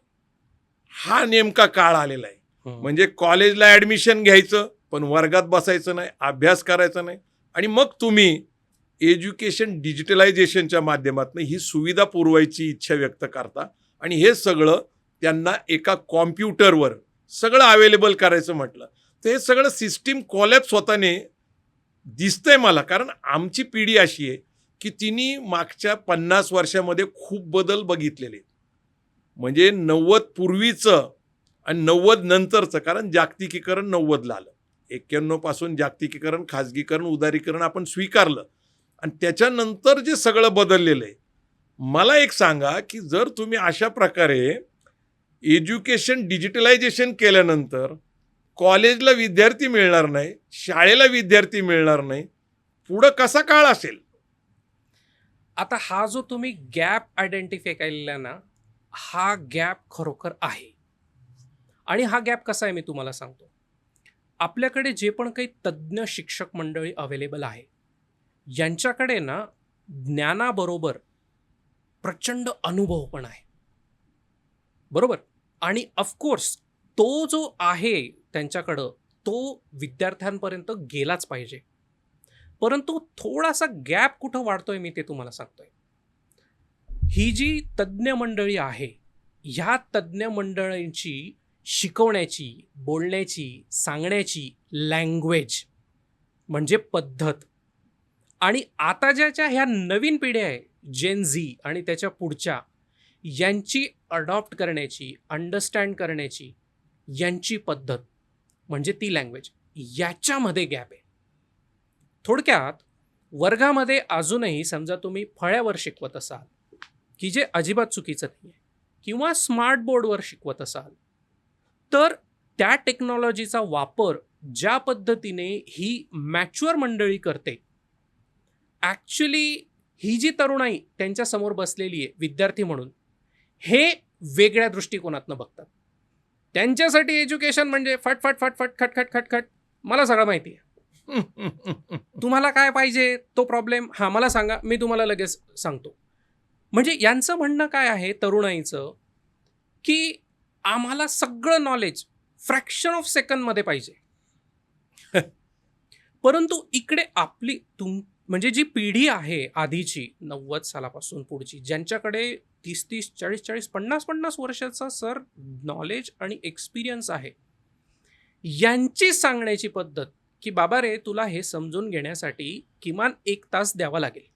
हा नेमका काळ आलेला आहे. म्हणजे कॉलेजला ॲडमिशन घ्यायचं पण वर्गात बसायचं नाही, अभ्यास करायचा नाही आणि मग तुम्ही एज्युकेशन डिजिटलायझेशनच्या माध्यमातून ही सुविधा पुरवायची इच्छा व्यक्त करता आणि हे सगळं त्यांना एका कॉम्प्युटरवर सगळं अवेलेबल करायचं म्हटलं तर हे सगळं सिस्टीम कोलॅप्स होताने दिसतंय मला. कारण आमची पिढी अशी आहे की तिने मागच्या 50 वर्षामध्ये खूप बदल बघितलेले. म्हणजे 90 पूर्वीचं आणि 90 नंतरचं, कारण जागतिकीकरण 90ला आलं. 91 पासून जागतिकीकरण, खाजगीकरण, उदारीकरण आपण स्वीकारलं आणि त्याच्यानंतर जे सगळं बदललेलं आहे. मला एक सांगा की जर तुम्ही अशा प्रकारे एज्युकेशन डिजिटलायझेशन केल्यानंतर कॉलेजला विद्यार्थी मिळणार नाही, शाळेला विद्यार्थी मिळणार नाही, पुढं कसा काळ असेल? आता हा जो तुम्ही गॅप आयडेंटिफाय केलेला ना, हा गॅप खरोखर आहे. आणि हा गॅप कसा आहे मी तुम्हाला सांगतो. आपल्याकडे जे पण काही तज्ज्ञ शिक्षक मंडळी अवेलेबल आहे, यांच्याकडे ना ज्ञानाबरोबर प्रचंड अनुभव पण आहे, बरोबर. आणि ऑफकोर्स तो जो आहे त्यांच्याकडं तो विद्यार्थ्यांपर्यंत गेलाच पाहिजे. परंतु थोडासा गॅप कुठं वाढतोय मी ते तुम्हाला सांगतोय. ही जी तज्ज्ञ मंडळी आहे, ह्या तज्ज्ञ मंडळींची शिकवण्याची, बोलण्याची, सांगण्याची लँग्वेज म्हणजे पद्धत आणि आता ज्याच्या ह्या नवीन पिढ्या आहे जेन झी आणि त्याच्या पुढच्या, यांची अडॉप्ट करण्याची, अंडरस्टँड करण्याची यांची पद्धत म्हणजे ती लँग्वेज, याच्यामध्ये गॅप आहे. थोडक्यात वर्गामध्ये अजूनही समजा तुम्ही फळ्यावर शिकवत असाल, की जे अजिबात चुकीचं नाही आहे, किंवा स्मार्ट बोर्डवर शिकवत असाल, तर त्या टेक्नॉलॉजीचा वापर ज्या पद्धतीने ही मॅच्युअर मंडळी करते, ॲक्च्युली ही जी तरुणाई त्यांच्यासमोर बसलेली आहे विद्यार्थी म्हणून, हे वेगळ्या दृष्टिकोनातनं बघतात. त्यांच्यासाठी एज्युकेशन म्हणजे फट फट फट फट खट खट खट खट, मला सगळं माहिती आहे. तुम्हाला काय पाहिजे तो प्रॉब्लेम हा मला सांगा, मी तुम्हाला लगेच सांगतो. म्हणजे यांचं म्हणणं काय आहे तरुणाईचं, की आम्हाला सगळं नॉलेज फ्रॅक्शन ऑफ सेकंडमध्ये पाहिजे. परंतु इकडे आपली म्हणजे जी पिढी आहे आधीची 90 सालापासून पुढची, ज्यांच्याकडे 30-30, 40-40, 50-50 वर्षाचा सर नॉलेज आणि एक्सपिरियन्स आहे, यांची सांगण्याची पद्धत की बाबा रे तुला हे समजून घेण्यासाठी किमान 1 तास द्यावा लागेल.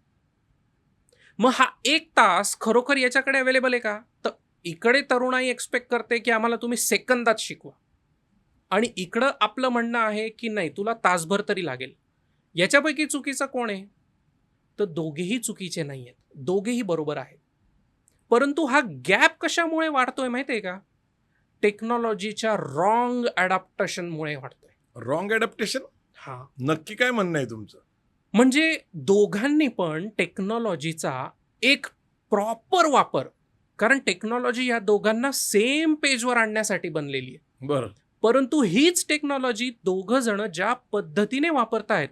मग हा 1 तास खरोखर याच्याकडे अवेलेबल आहे का? तर इकडे तरुणाई एक्सपेक्ट करते की आम्हाला तुम्ही सेकंदात शिकवा आणि इकडं आपलं म्हणणं आहे की नाही तुला तासभर तरी लागेल. याच्यापैकी चुकीचं कोण आहे? तर दोघेही चुकीचे नाही आहेत, दोघेही बरोबर आहेत. परंतु हा गॅप कशामुळे वाढतोय माहिती आहे का? टेक्नॉलॉजीच्या रॉंग ॲडॅप्टेशनमुळे वाढतोय. Wrong adaptation? हा, नक्की काय म्हणणं आहे तुमचं? म्हणजे दोघांनी पण टेक्नॉलॉजीचा एक प्रॉपर वापर, कारण टेक्नॉलॉजी या दोघांना सेम पेजवर आणण्यासाठी बनलेली आहे. बरं. परंतु हीच टेक्नॉलॉजी दोघं जण ज्या पद्धतीने वापरतायत,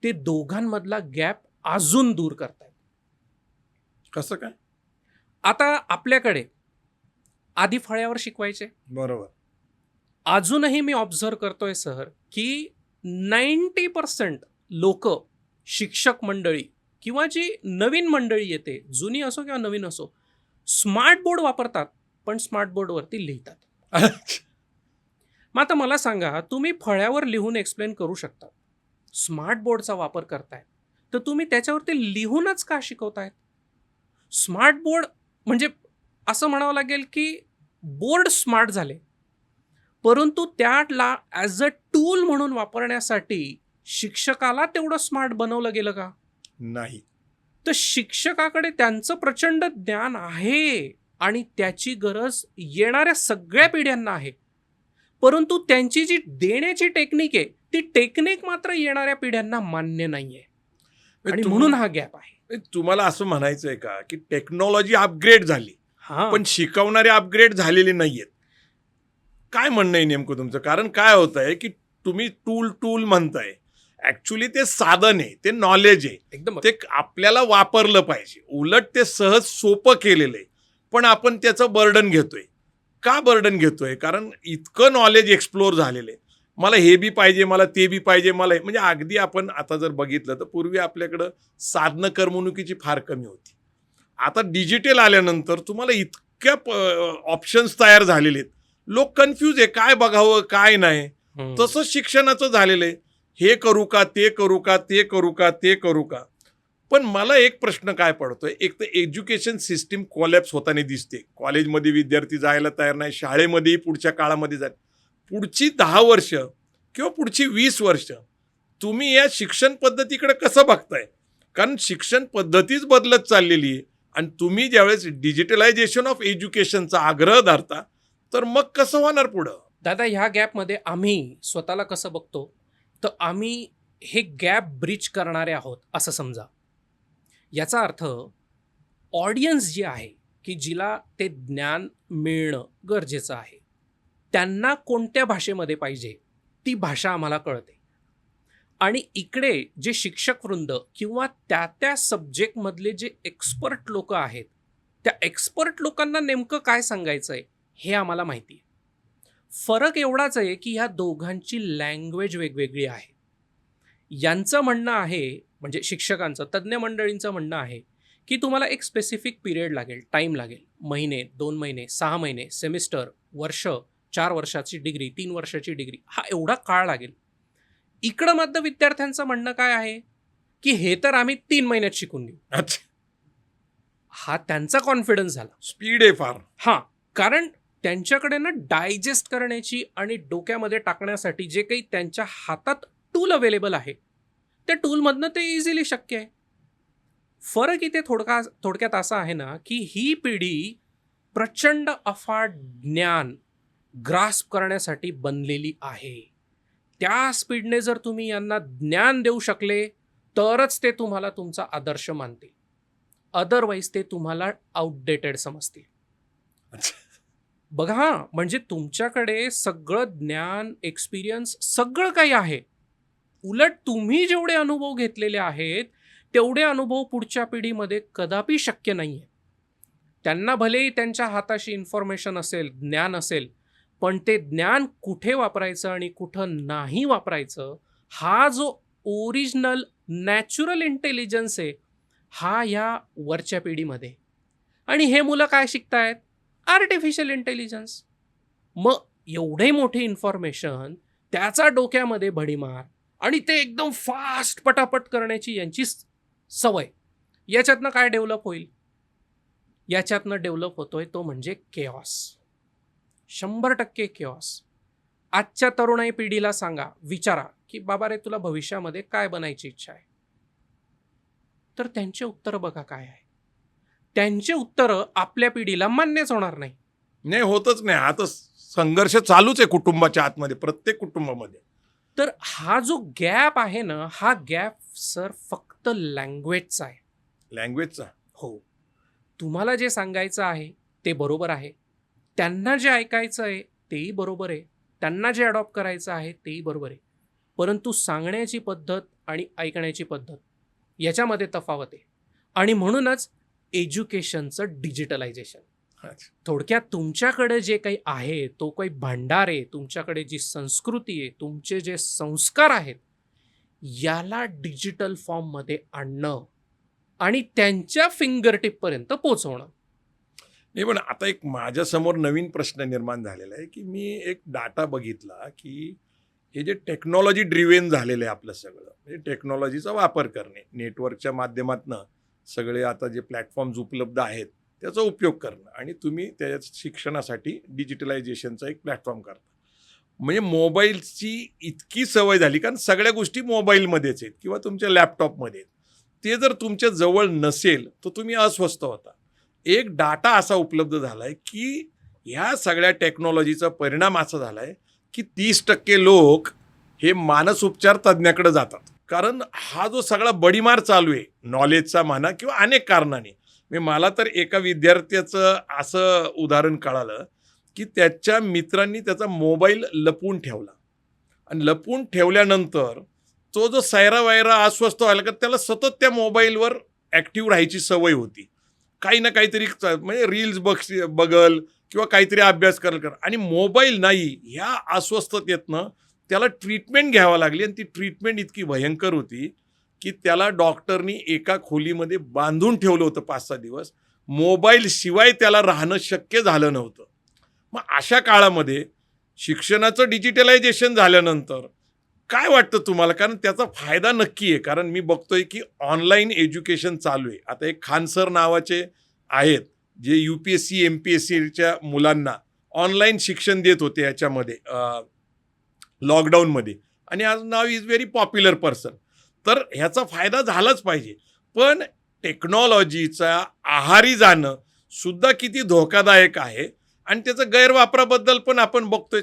ते दोघांमधला गॅप अजून दूर करतायत. कसं काय? आता आपल्याकडे आधी फळ्यावर शिकवायचे. बरोबर. अजूनही मी ऑब्झर्व करतोय सर, की 90% लोक, शिक्षक मंडळी किंवा जी नवीन मंडळी येते, जुनी असो किंवा नवीन असो, स्मार्ट बोर्ड वापरतात, पण स्मार्ट बोर्डवरती लिहितात. मग आता मला सांगा, तुम्ही फळ्यावर लिहून एक्सप्लेन करू शकता, स्मार्ट बोर्डचा वापर करताय, तर तुम्ही त्याच्यावरती लिहूनच का शिकवतायत? स्मार्ट बोर्ड म्हणजे असं म्हणावं लागेल की बोर्ड स्मार्ट झाले, परंतु त्याला ॲज अ टूल म्हणून वापरण्यासाठी शिक्षकाला तेवढं स्मार्ट बनवलं गेलं का? नाही. तर शिक्षकाकडे त्यांचं प्रचंड ज्ञान आहे आणि त्याची गरज येणाऱ्या सगळ्या पिढ्यांना आहे, परंतु त्यांची जी देण्याची टेक्निक आहे, ती टेक्निक मात्र येणाऱ्या पिढ्यांना मान्य नाहीये आणि म्हणून हा गॅप आहे. तुम्हाला असं म्हणायचंय का की टेक्नॉलॉजी अपग्रेड झाली, हा, पण शिकवणारे अपग्रेड झालेले नाहीयेत? काय म्हणणं आहे नेमकं तुमचं? कारण काय होत आहे की तुम्ही टूल टूल म्हणताय, ऍक्च्युली ते साधन आहे, ते नॉलेज आहे, एकदम ते आपल्याला वापरलं पाहिजे. उलट ते सहज सोपं केलेलं आहे, पण आपण त्याचं बर्डन घेतोय. का बर्डन घेतोय? कारण इतकं नॉलेज एक्सप्लोर झालेलं आहे. मला हे बी पाहिजे, मला ते बी पाहिजे, मला म्हणजे अगदी आपण आता जर बघितलं तर पूर्वी आपल्याकडं साधनं करमणुकीची फार कमी होती. आता डिजिटल आल्यानंतर तुम्हाला इतक्या ऑप्शन्स तयार झालेले आहेत, लोक कन्फ्यूज आहे काय बघावं काय नाही. हम्म. तसं शिक्षणाचं झालेलं आहे, हे करू का, ते करू का, ते करू का, ते करू का. पण मला एक प्रश्न काय पडतोय, एक तर एज्युकेशन सिस्टीम कोलॅप्स होताना दिसते. कॉलेजमध्ये विद्यार्थी जायला तयार नाही, शाळेमध्येही पुढच्या काळामध्ये जाईल. पुढची 10 वर्ष किंवा पुढची 20 वर्ष तुम्ही या शिक्षण पद्धतीकडे कसं बघताय? कारण शिक्षण पद्धतीच बदलत चाललेली आहे आणि तुम्ही ज्यावेळेस डिजिटलायझेशन ऑफ एज्युकेशनचा आग्रह धरता, तर मग कसं होणार पुढं? दादा, ह्या गॅपमध्ये आम्ही स्वतःला कसं बघतो, तर आम्ही हे गॅप ब्रिज करणारे आहोत असं समजा. याचा अर्थ ऑडियन्स जी आहे की जिला ते ज्ञान मिळणं गरजेचं आहे, त्यांना कोणत्या भाषेमध्ये पाहिजे ती भाषा आम्हाला कळते. आणि इकडे जे शिक्षक वृंद किंवा त्या त्या सब्जेक्टमधले जे एक्सपर्ट लोक आहेत, त्या एक्सपर्ट लोकांना नेमकं काय सांगायचं आहे हे आम्हाला माहिती आहे. फरक एवढाच आहे की ह्या दोघांची लँग्वेज वेगवेगळी आहे. यांचं म्हणणं आहे, म्हणजे शिक्षकांचं, तज्ज्ञ मंडळींचं म्हणणं आहे की तुम्हाला एक स्पेसिफिक पिरियड लागेल, टाईम लागेल, महिने, 2 महिने, 6 महिने, सेमिस्टर, वर्ष, 4 वर्षाची डिग्री, 3 वर्षाची डिग्री, हा एवढा काळ लागेल. इकडं मात्र विद्यार्थ्यांचं म्हणणं काय आहे की हे तर आम्ही 3 महिन्यात शिकून देऊ. अच्छा, हा त्यांचा कॉन्फिडन्स झाला. स्पीड आहे फार. हां, कारण त्यांच्याकडे ना डायजेस्ट करण्याची आणि डोक्यामध्ये टाकण्यासाठी जे काही त्यांच्या हातात टूल अवेलेबल आहे, त्या टूलमधनं ते इझिली शक्य आहे. फरक इथे थोडक्यात असा आहे ना की ही पिढी प्रचंड अफाट ज्ञान ग्रास्प करण्यासाठी बनलेली आहे. त्या स्पीडने जर तुम्ही यांना ज्ञान देऊ शकले तरच ते तुम्हाला तुमचा आदर्श मानतील, अदरवाईज ते तुम्हाला आउटडेटेड समजतील. अच्छा. बघा, म्हणजे तुमच्याकडे सगळं ज्ञान, एक्सपिरियन्स सगळं काही आहे. उलट तुम्ही जेवढे अनुभव घेतलेले आहेत तेवढे अनुभव पुढच्या पिढीमध्ये कदापि शक्य नाही आहे. त्यांना भलेही त्यांच्या हाताशी इन्फॉर्मेशन असेल, ज्ञान असेल, पण ते ज्ञान कुठे वापरायचं आणि कुठं नाही वापरायचं, हा जो ओरिजिनल नॅचरल इंटेलिजन्स आहे, हा ह्या वरच्या पिढीमध्ये. आणि हे मुलं काय शिकतायत? Artificial intelligence. मग एवढे मोठे इन्फॉर्मेशन त्याचा डोक्यामध्ये भडीमार आणि ते एकदम फास्ट पटापट करण्याची यांची सवय. याच्यातनं काय डेव्हलप होईल? याच्यातनं डेव्हलप होतोय तो म्हणजे केऑस. 100% केऑस. आजच्या तरुणाई पिढीला सांगा, विचारा की बाबा रे, तुला भविष्यामध्ये काय बनायची इच्छा आहे? तर त्यांचे उत्तर बघा काय आहे. त्यांचे उत्तर आपल्या पिढीला मान्यच होणार नाही. नाही, होतच नाही. आता संघर्ष चालूच आहे कुटुंबाच्या आतमध्ये, प्रत्येक कुटुंबामध्ये. तर हा जो गॅप आहे ना, हा गॅप सर फक्त लँग्वेजचा आहे. लँग्वेजचा. हो, तुम्हाला जे सांगायचं आहे ते बरोबर आहे, त्यांना जे ऐकायचं आहे तेही बरोबर आहे, त्यांना जे अडॉप्ट करायचं आहे तेही बरोबर आहे, परंतु सांगण्याची पद्धत आणि ऐकण्याची पद्धत याच्यामध्ये तफावत आहे. आणि म्हणूनच एज्युकेशनचं डिजिटलायझेशन. अच्छा. थोडक्यात तुमच्याकडे जे काही आहे, तो काही भांडार आहे, तुमच्याकडे जी संस्कृती आहे, तुमचे जे संस्कार आहेत, याला डिजिटल फॉर्ममध्ये आणणं आणि त्यांच्या फिंगरटिपपर्यंत पोहोचवणं. नाही, पण आता एक माझ्यासमोर नवीन प्रश्न निर्माण झालेला आहे, की मी एक डाटा बघितला, की हे जे टेक्नॉलॉजी ड्रिव्हन झालेलं आहे आपलं सगळं, म्हणजे टेक्नॉलॉजीचा वापर करणे, नेटवर्कच्या माध्यमातनं सगळे आता जे प्लॅटफॉर्म्स उपलब्ध आहेत त्याचा उपयोग करणं, आणि तुम्ही त्या शिक्षणासाठी डिजिटलायझेशनचा एक प्लॅटफॉर्म करता. म्हणजे मोबाईलची इतकी सवय झाली, कारण सगळ्या गोष्टी मोबाईलमध्येच आहेत किंवा तुमच्या लॅपटॉपमध्ये आहेत. ते जर तुमच्या जवळ नसेल तर तुम्ही अस्वस्थ होता. एक डाटा असा उपलब्ध झाला आहे, की ह्या सगळ्या टेक्नॉलॉजीचा परिणाम असा झाला आहे, की 30% लोक हे मानसोपचार तज्ज्ञाकडे जातात. कारण हा जो सगळा बडीमार चालू आहे नॉलेजचा म्हणा किंवा अनेक कारणाने. मला तर एका विद्यार्थ्याचं असं उदाहरण कळालं, की त्याच्या मित्रांनी त्याचा मोबाईल लपवून ठेवला, आणि लपवून ठेवल्यानंतर तो जो सैरावैरा अस्वस्थ व्हायला, का त्याला सतत त्या मोबाईलवर ॲक्टिव्ह राहायची सवय होती. काही ना काहीतरी म्हणजे रील्स बघल किंवा काहीतरी अभ्यास कर, आणि मोबाईल नाही, ह्या अस्वस्थतेतनं त्याला ट्रीटमेंट घ्यावी लागली, आणि ती ट्रीटमेंट इतकी भयंकर होती की त्याला डॉक्टरनी एका खोलीमध्ये बांधून ठेवलं होतं 5-6 दिवस. मोबाईलशिवाय त्याला राहणं शक्य झालं नव्हतं. मग अशा काळामध्ये शिक्षणाचं डिजिटलायझेशन झाल्यानंतर काय वाटतं तुम्हाला? कारण त्याचा फायदा नक्की आहे, कारण मी बघतोय की ऑनलाईन एज्युकेशन चालू आहे. आता एक खान सर नावाचे आहेत, जे UPSC MPSCच्या मुलांना ऑनलाईन शिक्षण देत होते याच्यामध्ये लॉकडाऊनमध्ये, आणि आज नाव इज व्हेरी पॉप्युलर पर्सन. तर ह्याचा फायदा झालाच पाहिजे, पण टेक्नॉलॉजीचा आहारी जाणं सुद्धा किती धोकादायक आहे, आणि त्याचं गैरवापराबद्दल पण आपण बघतोय.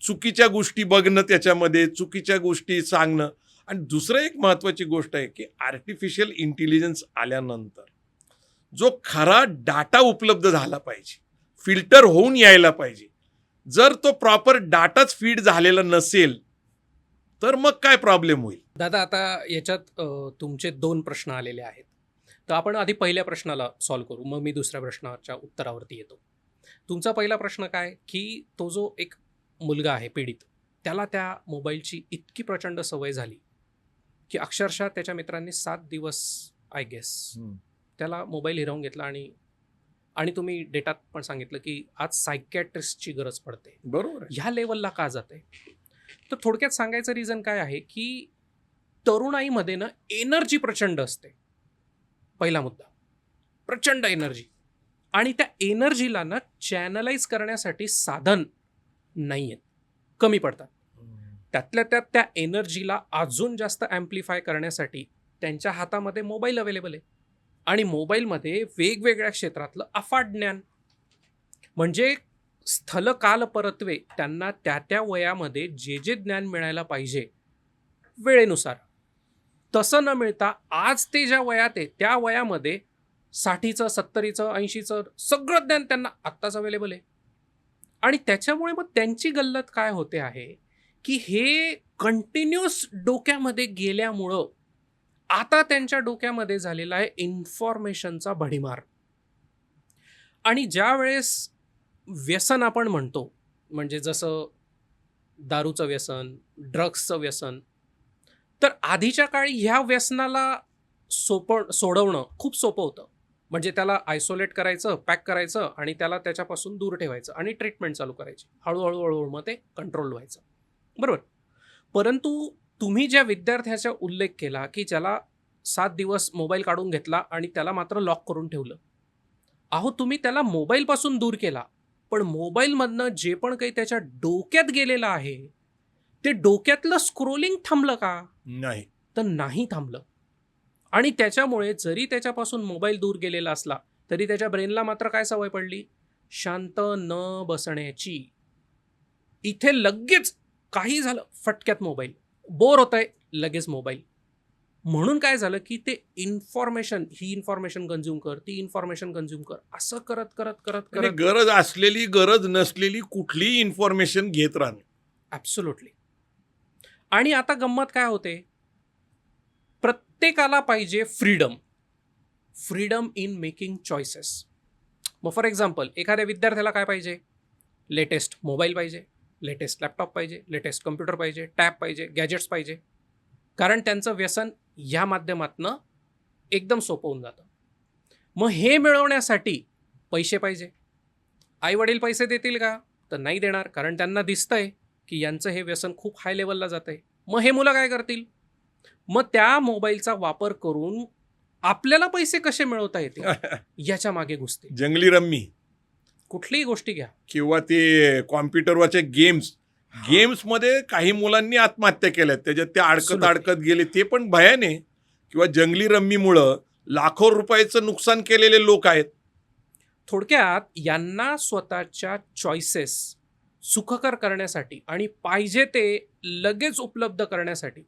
चुकीच्या गोष्टी बघणं, त्याच्यामध्ये चुकीच्या गोष्टी सांगणं. आणि दुसरं एक महत्त्वाची गोष्ट आहे, की आर्टिफिशियल इंटेलिजन्स आल्यानंतर जो खरा डाटा उपलब्ध झाला पाहिजे, फिल्टर होऊन यायला पाहिजे. जर तो प्रॉपर डाटाच फीड झालेला नसेल तर मग काय प्रॉब्लेम होईल? दादा, आता याच्यात तुमचे 2 प्रश्न आलेले आहेत. तर आपण आधी पहिल्या प्रश्नाला सॉल्व्ह करू, मग मी दुसऱ्या प्रश्नाच्या उत्तरावरती येतो. तुमचा पहिला प्रश्न काय, की तो जो एक मुलगा आहे पीडित, त्याला त्या मोबाईलची इतकी प्रचंड सवय झाली, की अक्षरशः त्याच्या मित्रांनी 7 दिवस आय गेस त्याला मोबाईल हिरावून घेतला. आणि तुम्ही डेटात पण सांगितलं, की आज सायकॅट्रिस्टची गरज पडते. बरोबर आहे. ह्या लेवलला का जाते? तर थोडक्यात सांगायचं रिझन काय आहे, की तरुणाईमध्ये ना एनर्जी प्रचंड असते. पहिला मुद्दा, प्रचंड एनर्जी. आणि त्या एनर्जीला ना चॅनलाइज करण्यासाठी साधन नाही आहेत, कमी पडतात. त्यातल्या त्यात त्या एनर्जीला अजून जास्त ॲम्प्लिफाय करण्यासाठी त्यांच्या हातामध्ये मोबाईल अवेलेबल आहे, आणि मोबाईलमध्ये वेगवेगळ्या क्षेत्रातलं अफाट ज्ञान, म्हणजे स्थल काल परत्वे, त्यांना त्या त्या वयामध्ये जे जे ज्ञान मिळायला पाहिजे वेळेनुसार, तसं न मिळता आज ते ज्या वयात आहे त्या वयामध्ये 60चं 70चं 80चं सगळं ज्ञान त्यांना आत्ताच अवेलेबल आहे. आणि त्याच्यामुळे मग त्यांची गल्लत काय होते आहे, की हे कंटिन्युअस डोक्यामध्ये गेल्यामुळं आता त्यांच्या डोक्यामध्ये झालेला आहे इन्फॉर्मेशनचा भडीमार. आणि ज्या वेळेस व्यसन आपण म्हणतो, म्हणजे जसं दारूचं व्यसन, ड्रग्सचं व्यसन, तर आधीच्या काळी ह्या व्यसनाला सोडवणं खूप सोपं होतं. म्हणजे त्याला आयसोलेट करायचं, पॅक करायचं, आणि त्याला त्याच्यापासून दूर ठेवायचं, आणि ट्रीटमेंट चालू करायची. हळूहळू मग ते कंट्रोल व्हायचं, बरोबर. परंतु तुम्ही ज्या विद्यार्थ्याचा उल्लेख केला, की ज्याला 7 दिवस मोबाईल काढून घेतला आणि त्याला मात्र लॉक करून ठेवलं. अहो, तुम्ही त्याला मोबाईलपासून दूर केला, पण मोबाईलमधनं जे पण काही त्याच्या डोक्यात गेलेलं आहे, ते डोक्यातलं स्क्रोलिंग थांबलं का? नाही. तर नाही थांबलं. आणि त्याच्यामुळे जरी त्याच्यापासून मोबाईल दूर गेलेला असला, तरी त्याच्या ब्रेनला मात्र काय सवय पडली? शांत न बसण्याची. इथे लगेच काही झालं, फटक्यात मोबाईल. बोर होतंय, लगेच मोबाईल. म्हणून काय झालं, की ते इन्फॉर्मेशन, ही इन्फॉर्मेशन कन्झ्युम कर, ती इन्फॉर्मेशन कन्झ्युम कर, असं करत करत करत आणि करत गरज असलेली, गरज नसलेली कुठलीही इन्फॉर्मेशन घेत राहणे. ॲब्सोल्युटली. आणि आता गंमत काय होते, प्रत्येकाला पाहिजे फ्रीडम इन मेकिंग चॉईसेस. मग फॉर एक्झाम्पल एखाद्या विद्यार्थ्याला काय पाहिजे? लेटेस्ट मोबाईल पाहिजे, लेटेस्ट लॅपटॉप पाहिजे, लेटेस्ट कम्प्युटर पाहिजे, टॅब पाहिजे, गॅजेट्स पाहिजे. कारण त्यांचं व्यसन ह्या माध्यमातनं एकदम सोपं होऊन जातं. मग हे मिळवण्यासाठी पैसे पाहिजे. आई वडील पैसे देतील का? तर नाही देणार, कारण त्यांना दिसतंय की यांचं हे व्यसन खूप हाय लेवलला जात आहे. मग हे मुलं काय करतील? मग त्या मोबाईलचा वापर करून आपल्याला पैसे कसे मिळवता येतील याच्या मागे घुसतील. जंगली रम्मी कुठलीही गोष्टी घ्या, किंवा ते कॉम्प्युटरवरचे गेम्समध्ये काही मुलांनी आत्महत्या केल्यात, त्याच्यात ते Absolutely. अडकत गेले, ते पण भयाने. किंवा जंगली रम्मीमुळं लाखो रुपयाचं नुकसान केलेले लोक आहेत. थोडक्यात यांना स्वतःच्या चॉईसेस सुखकर करण्यासाठी आणि पाहिजे ते लगेच उपलब्ध करण्यासाठी.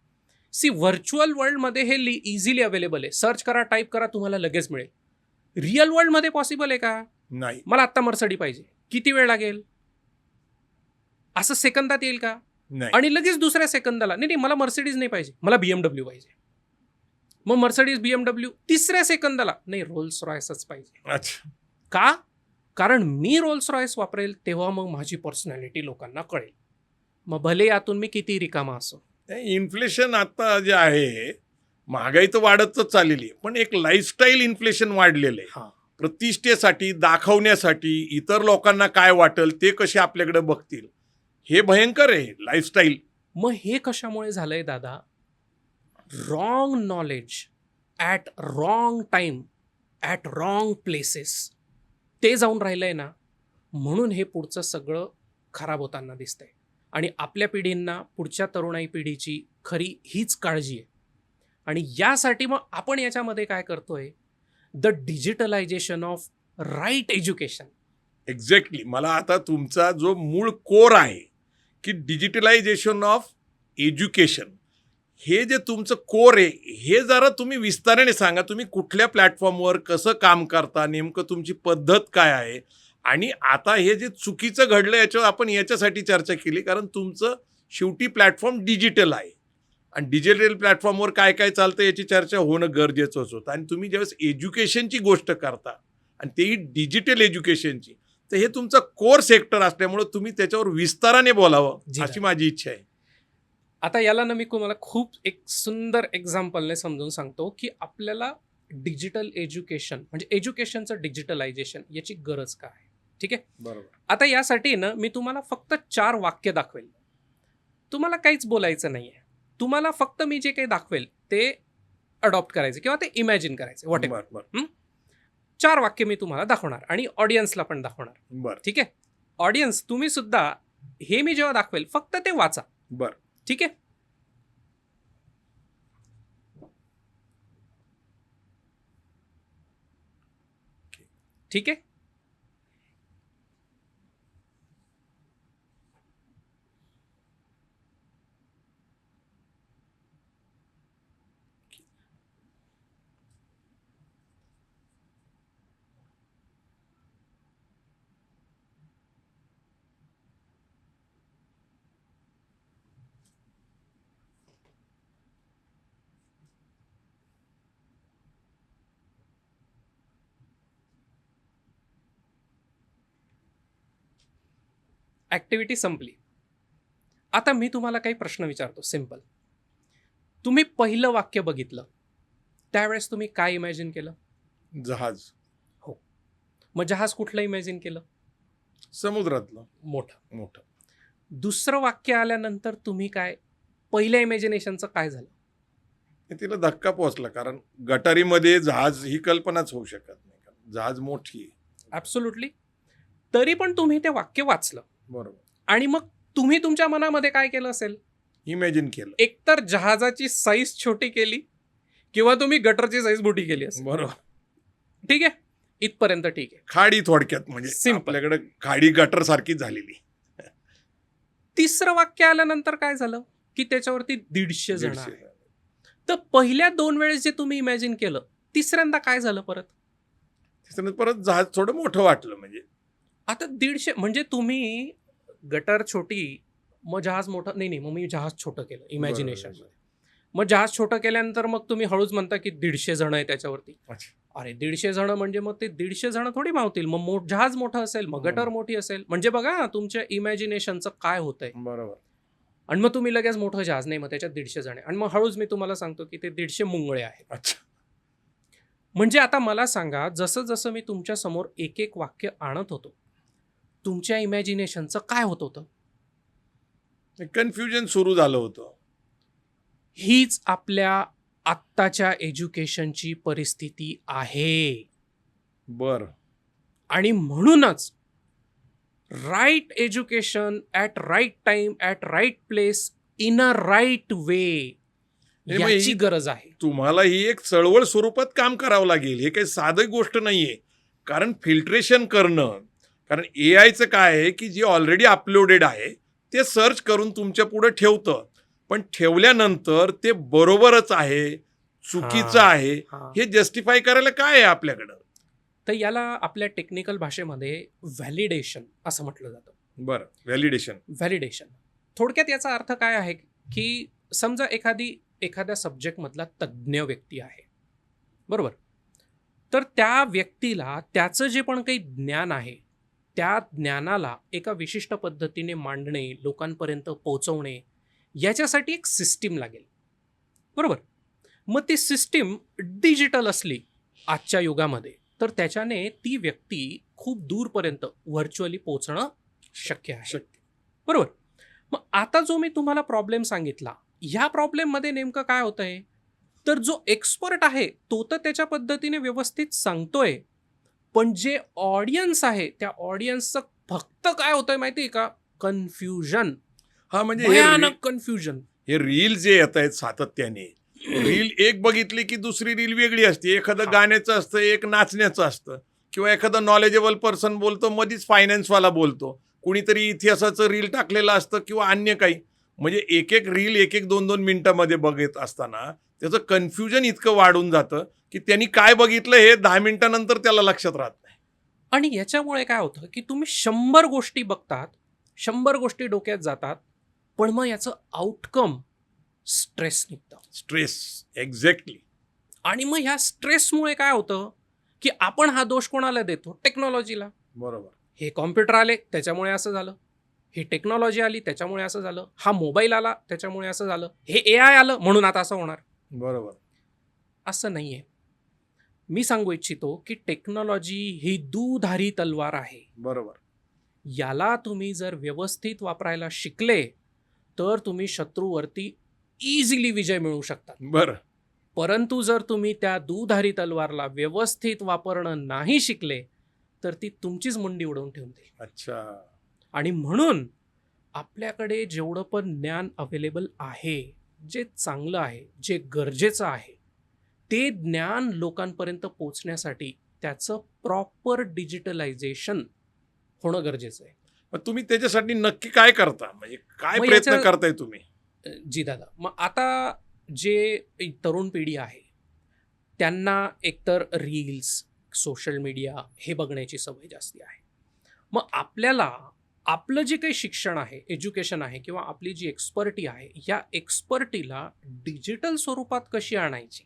व्हर्च्युअल वर्ल्डमध्ये हे इझिली अवेलेबल आहे. सर्च करा, टाईप करा, तुम्हाला लगेच मिळेल. रिअल वर्ल्डमध्ये पॉसिबल आहे का? नाही. मला आत्ता मर्सडी पाहिजे, किती वेळ लागेल? असं सेकंदात येईल का? नाही. आणि लगेच दुसऱ्या सेकंदाला नाही मला मर्सिडीज नाही पाहिजे, मला BMW पाहिजे. मग मर्सिडीज BMW तिसऱ्या सेकंदाला नाही, रोल्स रॉयसच पाहिजे. अच्छा. का? कारण मी रोल्स रॉयस वापरेल तेव्हा मग माझी पर्सनॅलिटी लोकांना कळेल. मग भले यातून मी किती रिकामा असो. इन्फ्लेशन आता जे आहे, महागाई तर वाढतच चाललेली आहे, पण एक लाईफस्टाईल इन्फ्लेशन वाढलेलं आहे. हां, प्रतिष्ठेसाठी, दाखवण्यासाठी, इतर लोकांना काय वाटेल ते कसे आपल्याकडे बघतील, हे भयंकर आहे लाईफस्टाईल. मग हे कशामुळे झालंय दादा? Wrong knowledge at wrong time at wrong places ते जाऊन राहिलंय ना, म्हणून हे पुढचं सगळं खराब होताना दिसतंय. आणि आपल्या पिढींना, पुढच्या तरुणाई पिढीची खरी हीच काळजी आहे. आणि यासाठी मग आपण याच्यामध्ये काय करतोय? The digitalisation of right education. Exactly. मला आता तुमचा जो मूळ कोर आहे की डिजिटलायझेशन ऑफ एज्युकेशन, हे जे तुमचं कोर आहे, हे जरा तुम्ही विस्ताराने सांगा. तुम्ही कुठल्या प्लॅटफॉर्मवर कसं काम करता, नेमकं तुमची पद्धत काय आहे? आणि आता हे जे चुकीचं घडलं याच्यावर आपण याच्यासाठी चर्चा केली, कारण तुमचं शेवटी प्लॅटफॉर्म डिजिटल आहे आणि डिजिटल प्लॅटफॉर्मवर काय काय चालतं याची चर्चा होणं गरजेचंच होतं. आणि तुम्ही ज्यावेळेस एज्युकेशनची गोष्ट करता आणि तेही डिजिटल एज्युकेशनची, तर हे तुमचं कोर सेक्टर असल्यामुळं तुम्ही त्याच्यावर विस्ताराने बोलावं अशी माझी इच्छा आहे. आता याला ना मी तुम्हाला खूप एक सुंदर एक्झाम्पलने समजून सांगतो की आपल्याला डिजिटल एज्युकेशन म्हणजे एज्युकेशनचं डिजिटलायझेशन याची गरज काय आहे. ठीक आहे. बरोबर. आता यासाठी ना मी तुम्हाला फक्त 4 वाक्य दाखवेल. तुम्हाला काहीच बोलायचं नाही आहे. तुम्हाला फक्त मी जे काही दाखवेल ते अडॉप्ट करायचे किंवा ते इमॅजिन करायचे, वॉट एव्हर. बरं. 4 वाक्य मी तुम्हाला दाखवणार आणि ऑडियन्सला पण दाखवणार. बरं. ठीक आहे. ऑडियन्स तुम्ही सुद्धा हे मी जेव्हा दाखवेल फक्त ते वाचा. बरं. ठीक आहे. ठीक आहे. ॲक्टिव्हिटी संपली. आता मी तुम्हाला काही प्रश्न विचारतो, सिम्पल. तुम्ही पहिलं वाक्य बघितलं त्यावेळेस तुम्ही काय इमॅजिन केलं? जहाज. हो. मग जहाज कुठलं इमॅजिन केलं? समुद्रातलं. मोठं. दुसरं वाक्य आल्यानंतर तुम्ही काय, पहिल्या इमॅजिनेशनचं काय झालं? तिला धक्का पोहोचला, कारण गटारीमध्ये जहाज ही कल्पनाच होऊ शकत नाही, कारण जहाज मोठी आहे. ॲब्सोल्युटली. तरी पण तुम्ही ते वाक्य वाचलं. बरोबर. आणि मग तुम्ही तुमच्या मनामध्ये काय केलं असेल? इमॅजिन केलं. एकतर जहाजाची साईज छोटी केली किंवा तुम्ही गटरची साईज मोठी केली असेल. बरोबर. ठीक आहे. इथपर्यंत ठीक आहे. खाडी थोडक्यात म्हणजे Simple. आपल्याकडे खाडी गटर सारखी झालेली. तिसरं वाक्य आल्यानंतर काय झालं की त्याच्यावरती 150 जण 150. आहे. तर पहिल्या 2 वेळेस जे तुम्ही इमॅजिन केलं, तिसऱ्यांदा काय झालं परत? त्याच्यानंतर परत जहाज थोडं मोठं वाटलं. म्हणजे आता 150 म्हणजे तुम्ही गटर छोटी, मग जहाज मोठं, नाही मग मी जहाज छोटं केलं इमॅजिनेशनमध्ये. मग जहाज छोटं केल्यानंतर मग तुम्ही हळूच म्हणता की 150 जण आहे त्याच्यावरती. अच्छा. अरे 150 जण म्हणजे मग ते 150 जण थोडी मावतील. मग जहाज मोठं असेल, मग गटर मोठी असेल. म्हणजे बघा ना तुमच्या इमॅजिनेशनचं काय होतंय. बरोबर. आणि मग तुम्ही लगेच मोठं जहाज नाही, मग त्याच्यात 150 जण आहे. आणि मग हळूच मी तुम्हाला सांगतो की ते 150 मुंगळे आहेत. अच्छा. म्हणजे आता मला सांगा, जसं जसं मी तुमच्या समोर एक एक वाक्य आणत होतो, तुमच्या इमॅजिनेशनचं काय होत होतं? कन्फ्युजन सुरू झालं होतं. हीच आपल्या आत्ताच्या एज्युकेशनची परिस्थिती आहे. बर. आणि म्हणूनच right education at right time at right place in a right way मग याची ही- गरज आहे. तुम्हाला ही एक चळवळ स्वरूपात काम करावं लागेल. हे काही साधी गोष्ट नाहीये. कारण फिल्ट्रेशन करणं, कारण एआयचं काय आहे की जे ऑलरेडी अपलोडेड आहे ते सर्च करून तुमच्या पुढे ठेवतं, पण ठेवल्यानंतर ते बरोबरच आहे चुकीचं हां, आहे हां. हे जस्टिफाय करायला काय आहे आपल्याकडं? तर याला आपल्या टेक्निकल भाषेमध्ये व्हॅलिडेशन असं म्हटलं जातं. बरं. व्हॅलिडेशन. व्हॅलिडेशन थोडक्यात याचा अर्थ काय आहे की समजा एखाद्या सब्जेक्टमधला तज्ज्ञ व्यक्ती आहे, बरोबर. तर त्या व्यक्तीला त्याचं जे पण काही ज्ञान आहे त्या ज्ञानाला एका विशिष्ट पद्धतीने मांडणे, लोकांपर्यंत पोहोचवणे, याच्यासाठी एक सिस्टीम लागेल, बरोबर. मग ती सिस्टीम डिजिटल असली आजच्या युगामध्ये तर त्याच्याने ती व्यक्ती खूप दूरपर्यंत व्हर्च्युअली पोहोचणं शक्य आहे, बरोबर. मग आता जो मी तुम्हाला प्रॉब्लेम सांगितला, ह्या प्रॉब्लेममध्ये नेमकं काय होतंय, तर जो एक्सपर्ट आहे तो तर त्याच्या पद्धतीने व्यवस्थित सांगतोय, पण जे ऑडियन्स आहे त्या ऑडियन्सचं फक्त काय होतंय माहिती आहे का, कन्फ्युजन, हा, म्हणजे भयानक कन्फ्युजन. हे रील जे येत आहेत सातत्याने, रील एक बघितली की दुसरी रील वेगळी असते. एखादं हा. गाण्याचं असतं, एक नाचण्याचं असतं, किंवा एखादं नॉलेजेबल पर्सन बोलतो, मधीच फायनान्सवाला बोलतो, कुणीतरी इतिहासाचं रील टाकलेलं असतं किंवा अन्य काही. म्हणजे एक एक रील एक एक 2-2 मिनिटामध्ये बघत असताना त्याचं कन्फ्युजन इतकं वाढून जातं की त्यांनी काय बघितलं हे 10 मिनिटानंतर त्याला लक्षात राहत नाही. आणि याच्यामुळे काय होतं की तुम्ही 100 गोष्टी बघतात, 100 गोष्टी डोक्यात जातात, पण मग याचं आउटकम स्ट्रेस निघतं. स्ट्रेस. एक्झॅक्टली. आणि मग ह्या स्ट्रेसमुळे काय होतं की आपण हा दोष कोणाला देतो, टेक्नॉलॉजीला. बरोबर. हे कॉम्प्युटर आले त्याच्यामुळे असं झालं, ही टेक्नॉलॉजी आली त्याच्यामुळे असं झालं, हा मोबाईल आला त्याच्यामुळे असं झालं, हे AI आलं म्हणून आता असं होणार. बरोबर. असं नाही आहे. मी सांगू इच्छितो की टेक्नॉलॉजी ही दुधारी तलवार आहे. बरोबर. याला तुम्ही जर व्यवस्थित वापरायला शिकले तर तुम्ही शत्रूवरती इझिली विजय मिळवू शकता. बरं. परंतु जर तुम्ही त्या दुधारी तलवारला व्यवस्थित वापरणं नाही शिकले तर ती तुमचीच मुंडी उडवून ठेवून देईल. अच्छा. आणि म्हणून आपल्याकडे जेवढं पण ज्ञान अवेलेबल आहे, जे चांगलं आहे, जे गरजेचं आहे, ते ज्ञान लोकांपर्यंत पोचण्यासाठी त्याचं प्रॉपर डिजिटलायझेशन होणं गरजेचं आहे. मग तुम्ही त्याच्यासाठी नक्की काय करता, म्हणजे काय मग प्रयत्न याच्या- करताय तुम्ही? जी दादा, मग आता जे तरुण पिढी आहे त्यांना एकतर रील्स, सोशल मीडिया हे बघण्याची सवय जास्ती आहे. मग आपल्याला आपलं जे काही शिक्षण आहे, एज्युकेशन आहे, किंवा आपली जी एक्सपर्टी आहे, या एक्सपर्टीला डिजिटल स्वरूपात कशी आणायची,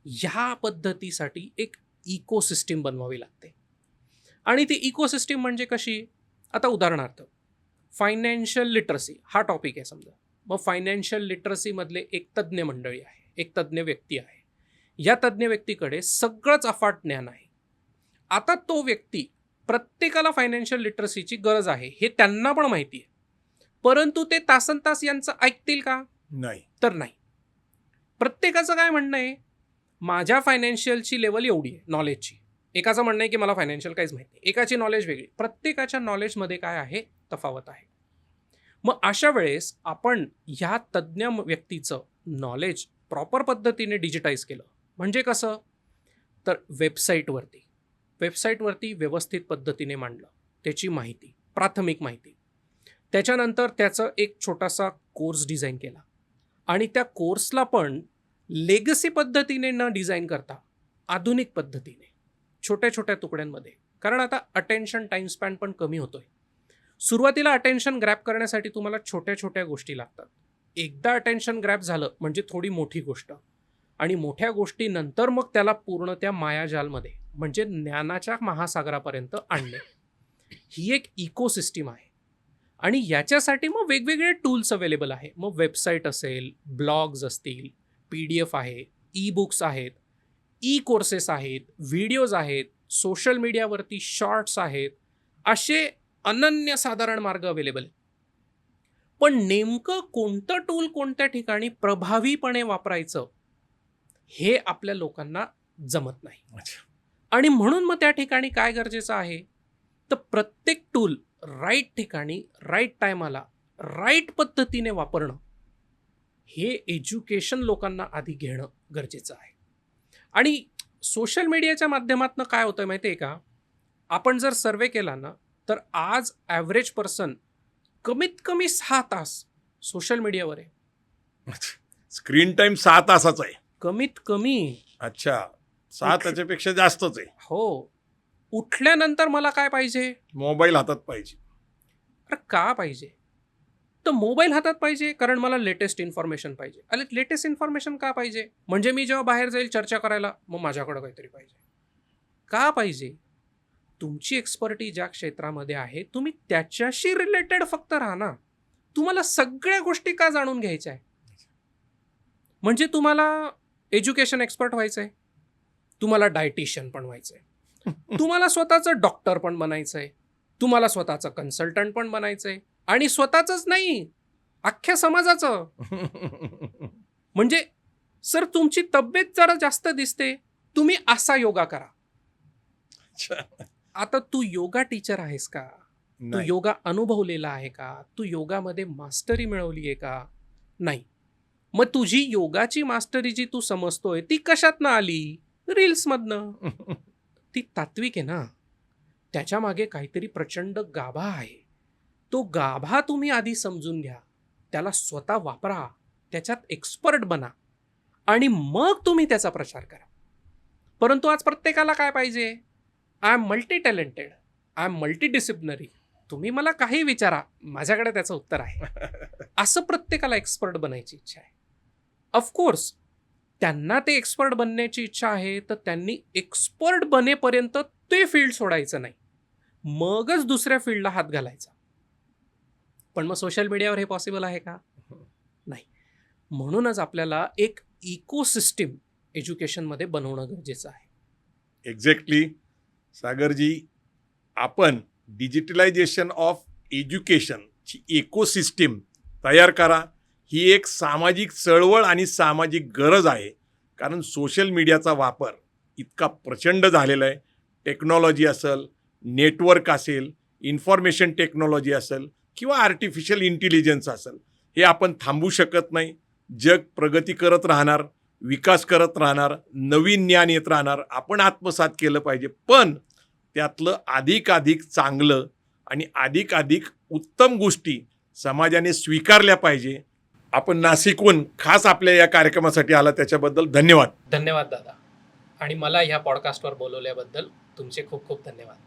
ह्या पद्धतीसाठी एक इकोसिस्टीम बनवावी लागते. आणि ती इकोसिस्टीम म्हणजे कशी, आता उदाहरणार्थ फायनान्शियल लिटरसी हा टॉपिक आहे समजा. मग फायनान्शियल लिटरसीमधले एक तज्ज्ञ मंडळी आहे, एक तज्ज्ञ व्यक्ती आहे. या तज्ज्ञ व्यक्तीकडे सगळंच अफाट ज्ञान आहे. आता तो व्यक्ती, प्रत्येकाला फायनान्शियल लिटरसीची गरज आहे हे त्यांना पण माहिती आहे, परंतु ते तासन तास यांचं ऐकतील का, नाही. तर नाही. प्रत्येकाचं काय म्हणणं आहे, माझ्या फायनान्शियलची लेवल एवढी आहे नॉलेजची. एकाचं म्हणणं आहे की मला फायनान्शियल काहीच माहिती नाही, एकाची नॉलेज वेगळी. प्रत्येकाच्या नॉलेजमध्ये काय आहे, तफावत आहे. मग अशा वेळेस आपण ह्या तज्ज्ञ व्यक्तीचं नॉलेज प्रॉपर पद्धतीने डिजिटाईज केलं म्हणजे कसं, तर वेबसाईटवरती व्यवस्थित पद्धतीने मांडलं त्याची माहिती, प्राथमिक माहिती. त्याच्यानंतर त्याचं एक छोटासा कोर्स डिझाईन केला आणि त्या कोर्सला पण लेगसी पद्धतीने न डिझाईन करता आधुनिक पद्धतीने छोट्या छोट्या तुकड्यांमध्ये. कारण आता अटेन्शन टाइम स्पॅन पण कमी होतोय. सुरुवातीला अटेन्शन ग्रॅब करण्यासाठी तुम्हाला छोट्या छोट्या गोष्टी लागतात. एकदा अटेन्शन ग्रॅब झालं म्हणजे थोडी मोठी गोष्ट, आणि मोठ्या गोष्टीनंतर मग त्याला पूर्ण त्या मायाजालमध्ये म्हणजे ज्ञानाच्या महासागरापर्यंत आणणे, ही एक इकोसिस्टीम आहे. आणि याच्यासाठी मग वेगवेगळे टूल्स अवेलेबल आहे. मग वेबसाईट असेल, ब्लॉग्स असतील, PDF आहे, ई बुक्स आहेत, ई कोर्सेस आहेत, व्हिडिओज आहेत, सोशल मीडियावरती शॉर्ट्स आहेत, असे अनन्यसाधारण मार्ग अवेलेबल आहेत. पण नेमकं कोणतं टूल कोणत्या ठिकाणी प्रभावीपणे वापरायचं हे आपल्या लोकांना जमत नाही. अच्छा. आणि म्हणून मग त्या ठिकाणी काय गरजेचं आहे, तर प्रत्येक टूल राईट ठिकाणी, राईट टायमाला, राईट पद्धतीने वापरणं, हे एज्युकेशन लोकांना आधी घेणं गरजेचं आहे. आणि सोशल मीडियाच्या माध्यमातून काय होतं माहिती आहे का, आपण जर सर्वे केला ना, तर आज ॲव्हरेज पर्सन कमीत कमी 6 तास सोशल मीडियावर आहे. स्क्रीन टाइम 6 तासाचा आहे. कमीत कमी. अच्छा, 6 त्याच्यापेक्षा जास्तच आहे. हो. उठल्यानंतर मला काय पाहिजे, मोबाईल हातात पाहिजे. अरे का पाहिजे, तर मोबाईल हातात पाहिजे कारण मला लेटेस्ट इन्फॉर्मेशन पाहिजे. अरे लेटेस्ट इन्फॉर्मेशन का पाहिजे, म्हणजे मी जेव्हा बाहेर जाईल चर्चा करायला मग माझ्याकडं काहीतरी पाहिजे. का पाहिजे, तुमची एक्सपर्टी ज्या क्षेत्रामध्ये आहे तुम्ही त्याच्याशी रिलेटेड फक्त राहा ना. तुम्हाला सगळ्या गोष्टी का जाणून घ्यायच्या आहे, म्हणजे तुम्हाला एज्युकेशन एक्सपर्ट व्हायचं आहे, तुम्हाला डायटिशियन पण व्हायचं आहे, तुम्हाला स्वतःचं डॉक्टर पण बनायचं आहे, तुम्हाला स्वतःचं कन्सल्टंट पण बनायचं आहे, आणि स्वतःचंच नाही अख्ख्या समाजाचं. म्हणजे सर तुमची तब्येत जरा जास्त दिसते, तुम्ही असा योगा करा. आता तू योगा टीचर आहेस का, तू नाही. योगा अनुभवलेला आहे का, तू योगामध्ये मास्टरी मिळवली आहे का, नाही. मग तुझी योगाची मास्टरी जी तू समजतोय ती कशातनं आली, रील्समधनं. ती तात्विक आहे ना, त्याच्या मागे काहीतरी प्रचंड गाभा आहे. तो गाभा तुम्ही आधी समजून घ्या, त्याला स्वतः वापरा, त्याच्यात एक्सपर्ट बना, आणि मग तुम्ही त्याचा प्रचार करा. परंतु आज प्रत्येकाला काय पाहिजे, I am multitalented, I am multidisciplinary, तुम्ही मला काही विचारा माझ्याकडे त्याचं उत्तर आहे. असं प्रत्येकाला एक्सपर्ट बनायची इच्छा आहे. ऑफकोर्स त्यांना ते एक्सपर्ट बनण्याची इच्छा आहे, तर त्यांनी एक्सपर्ट बनेपर्यंत ते फील्ड सोडायचं नाही, मगच दुसऱ्या फील्डला हात घालायचा. पण मग सोशल मीडियावर हे पॉसिबल आहे का, नाही. म्हणूनच आपल्याला एक इकोसिस्टीम एज्युकेशनमध्ये बनवणं गरजेचं आहे. एक्झॅक्टली सागरजी, आपण डिजिटलायझेशन ऑफ एज्युकेशनची इकोसिस्टीम तयार करा. ही एक सामाजिक चळवळ आणि सामाजिक गरज आहे, कारण सोशल मीडियाचा वापर इतका प्रचंड झालेला आहे. टेक्नॉलॉजी असेल, नेटवर्क असेल, इन्फॉर्मेशन टेक्नॉलॉजी असेल किंवा आर्टिफिशियल इंटेलिजन्स असेल, हे आपण थांबवू शकत नाही. जग प्रगती करत राहणार, विकास करत राहणार, नवीन ज्ञान येत राहणार. आपण आत्मसात केलं पाहिजे, पण त्यातलं अधिकाधिक चांगलं आणि अधिकाधिक उत्तम गोष्टी समाजाने स्वीकारल्या पाहिजे. आपण नाशिकहून खास आपल्या या कार्यक्रमासाठी आला त्याच्याबद्दल धन्यवाद. धन्यवाद दादा, आणि मला ह्या पॉडकास्टवर बोलवल्याबद्दल तुमचे खूप खूप धन्यवाद.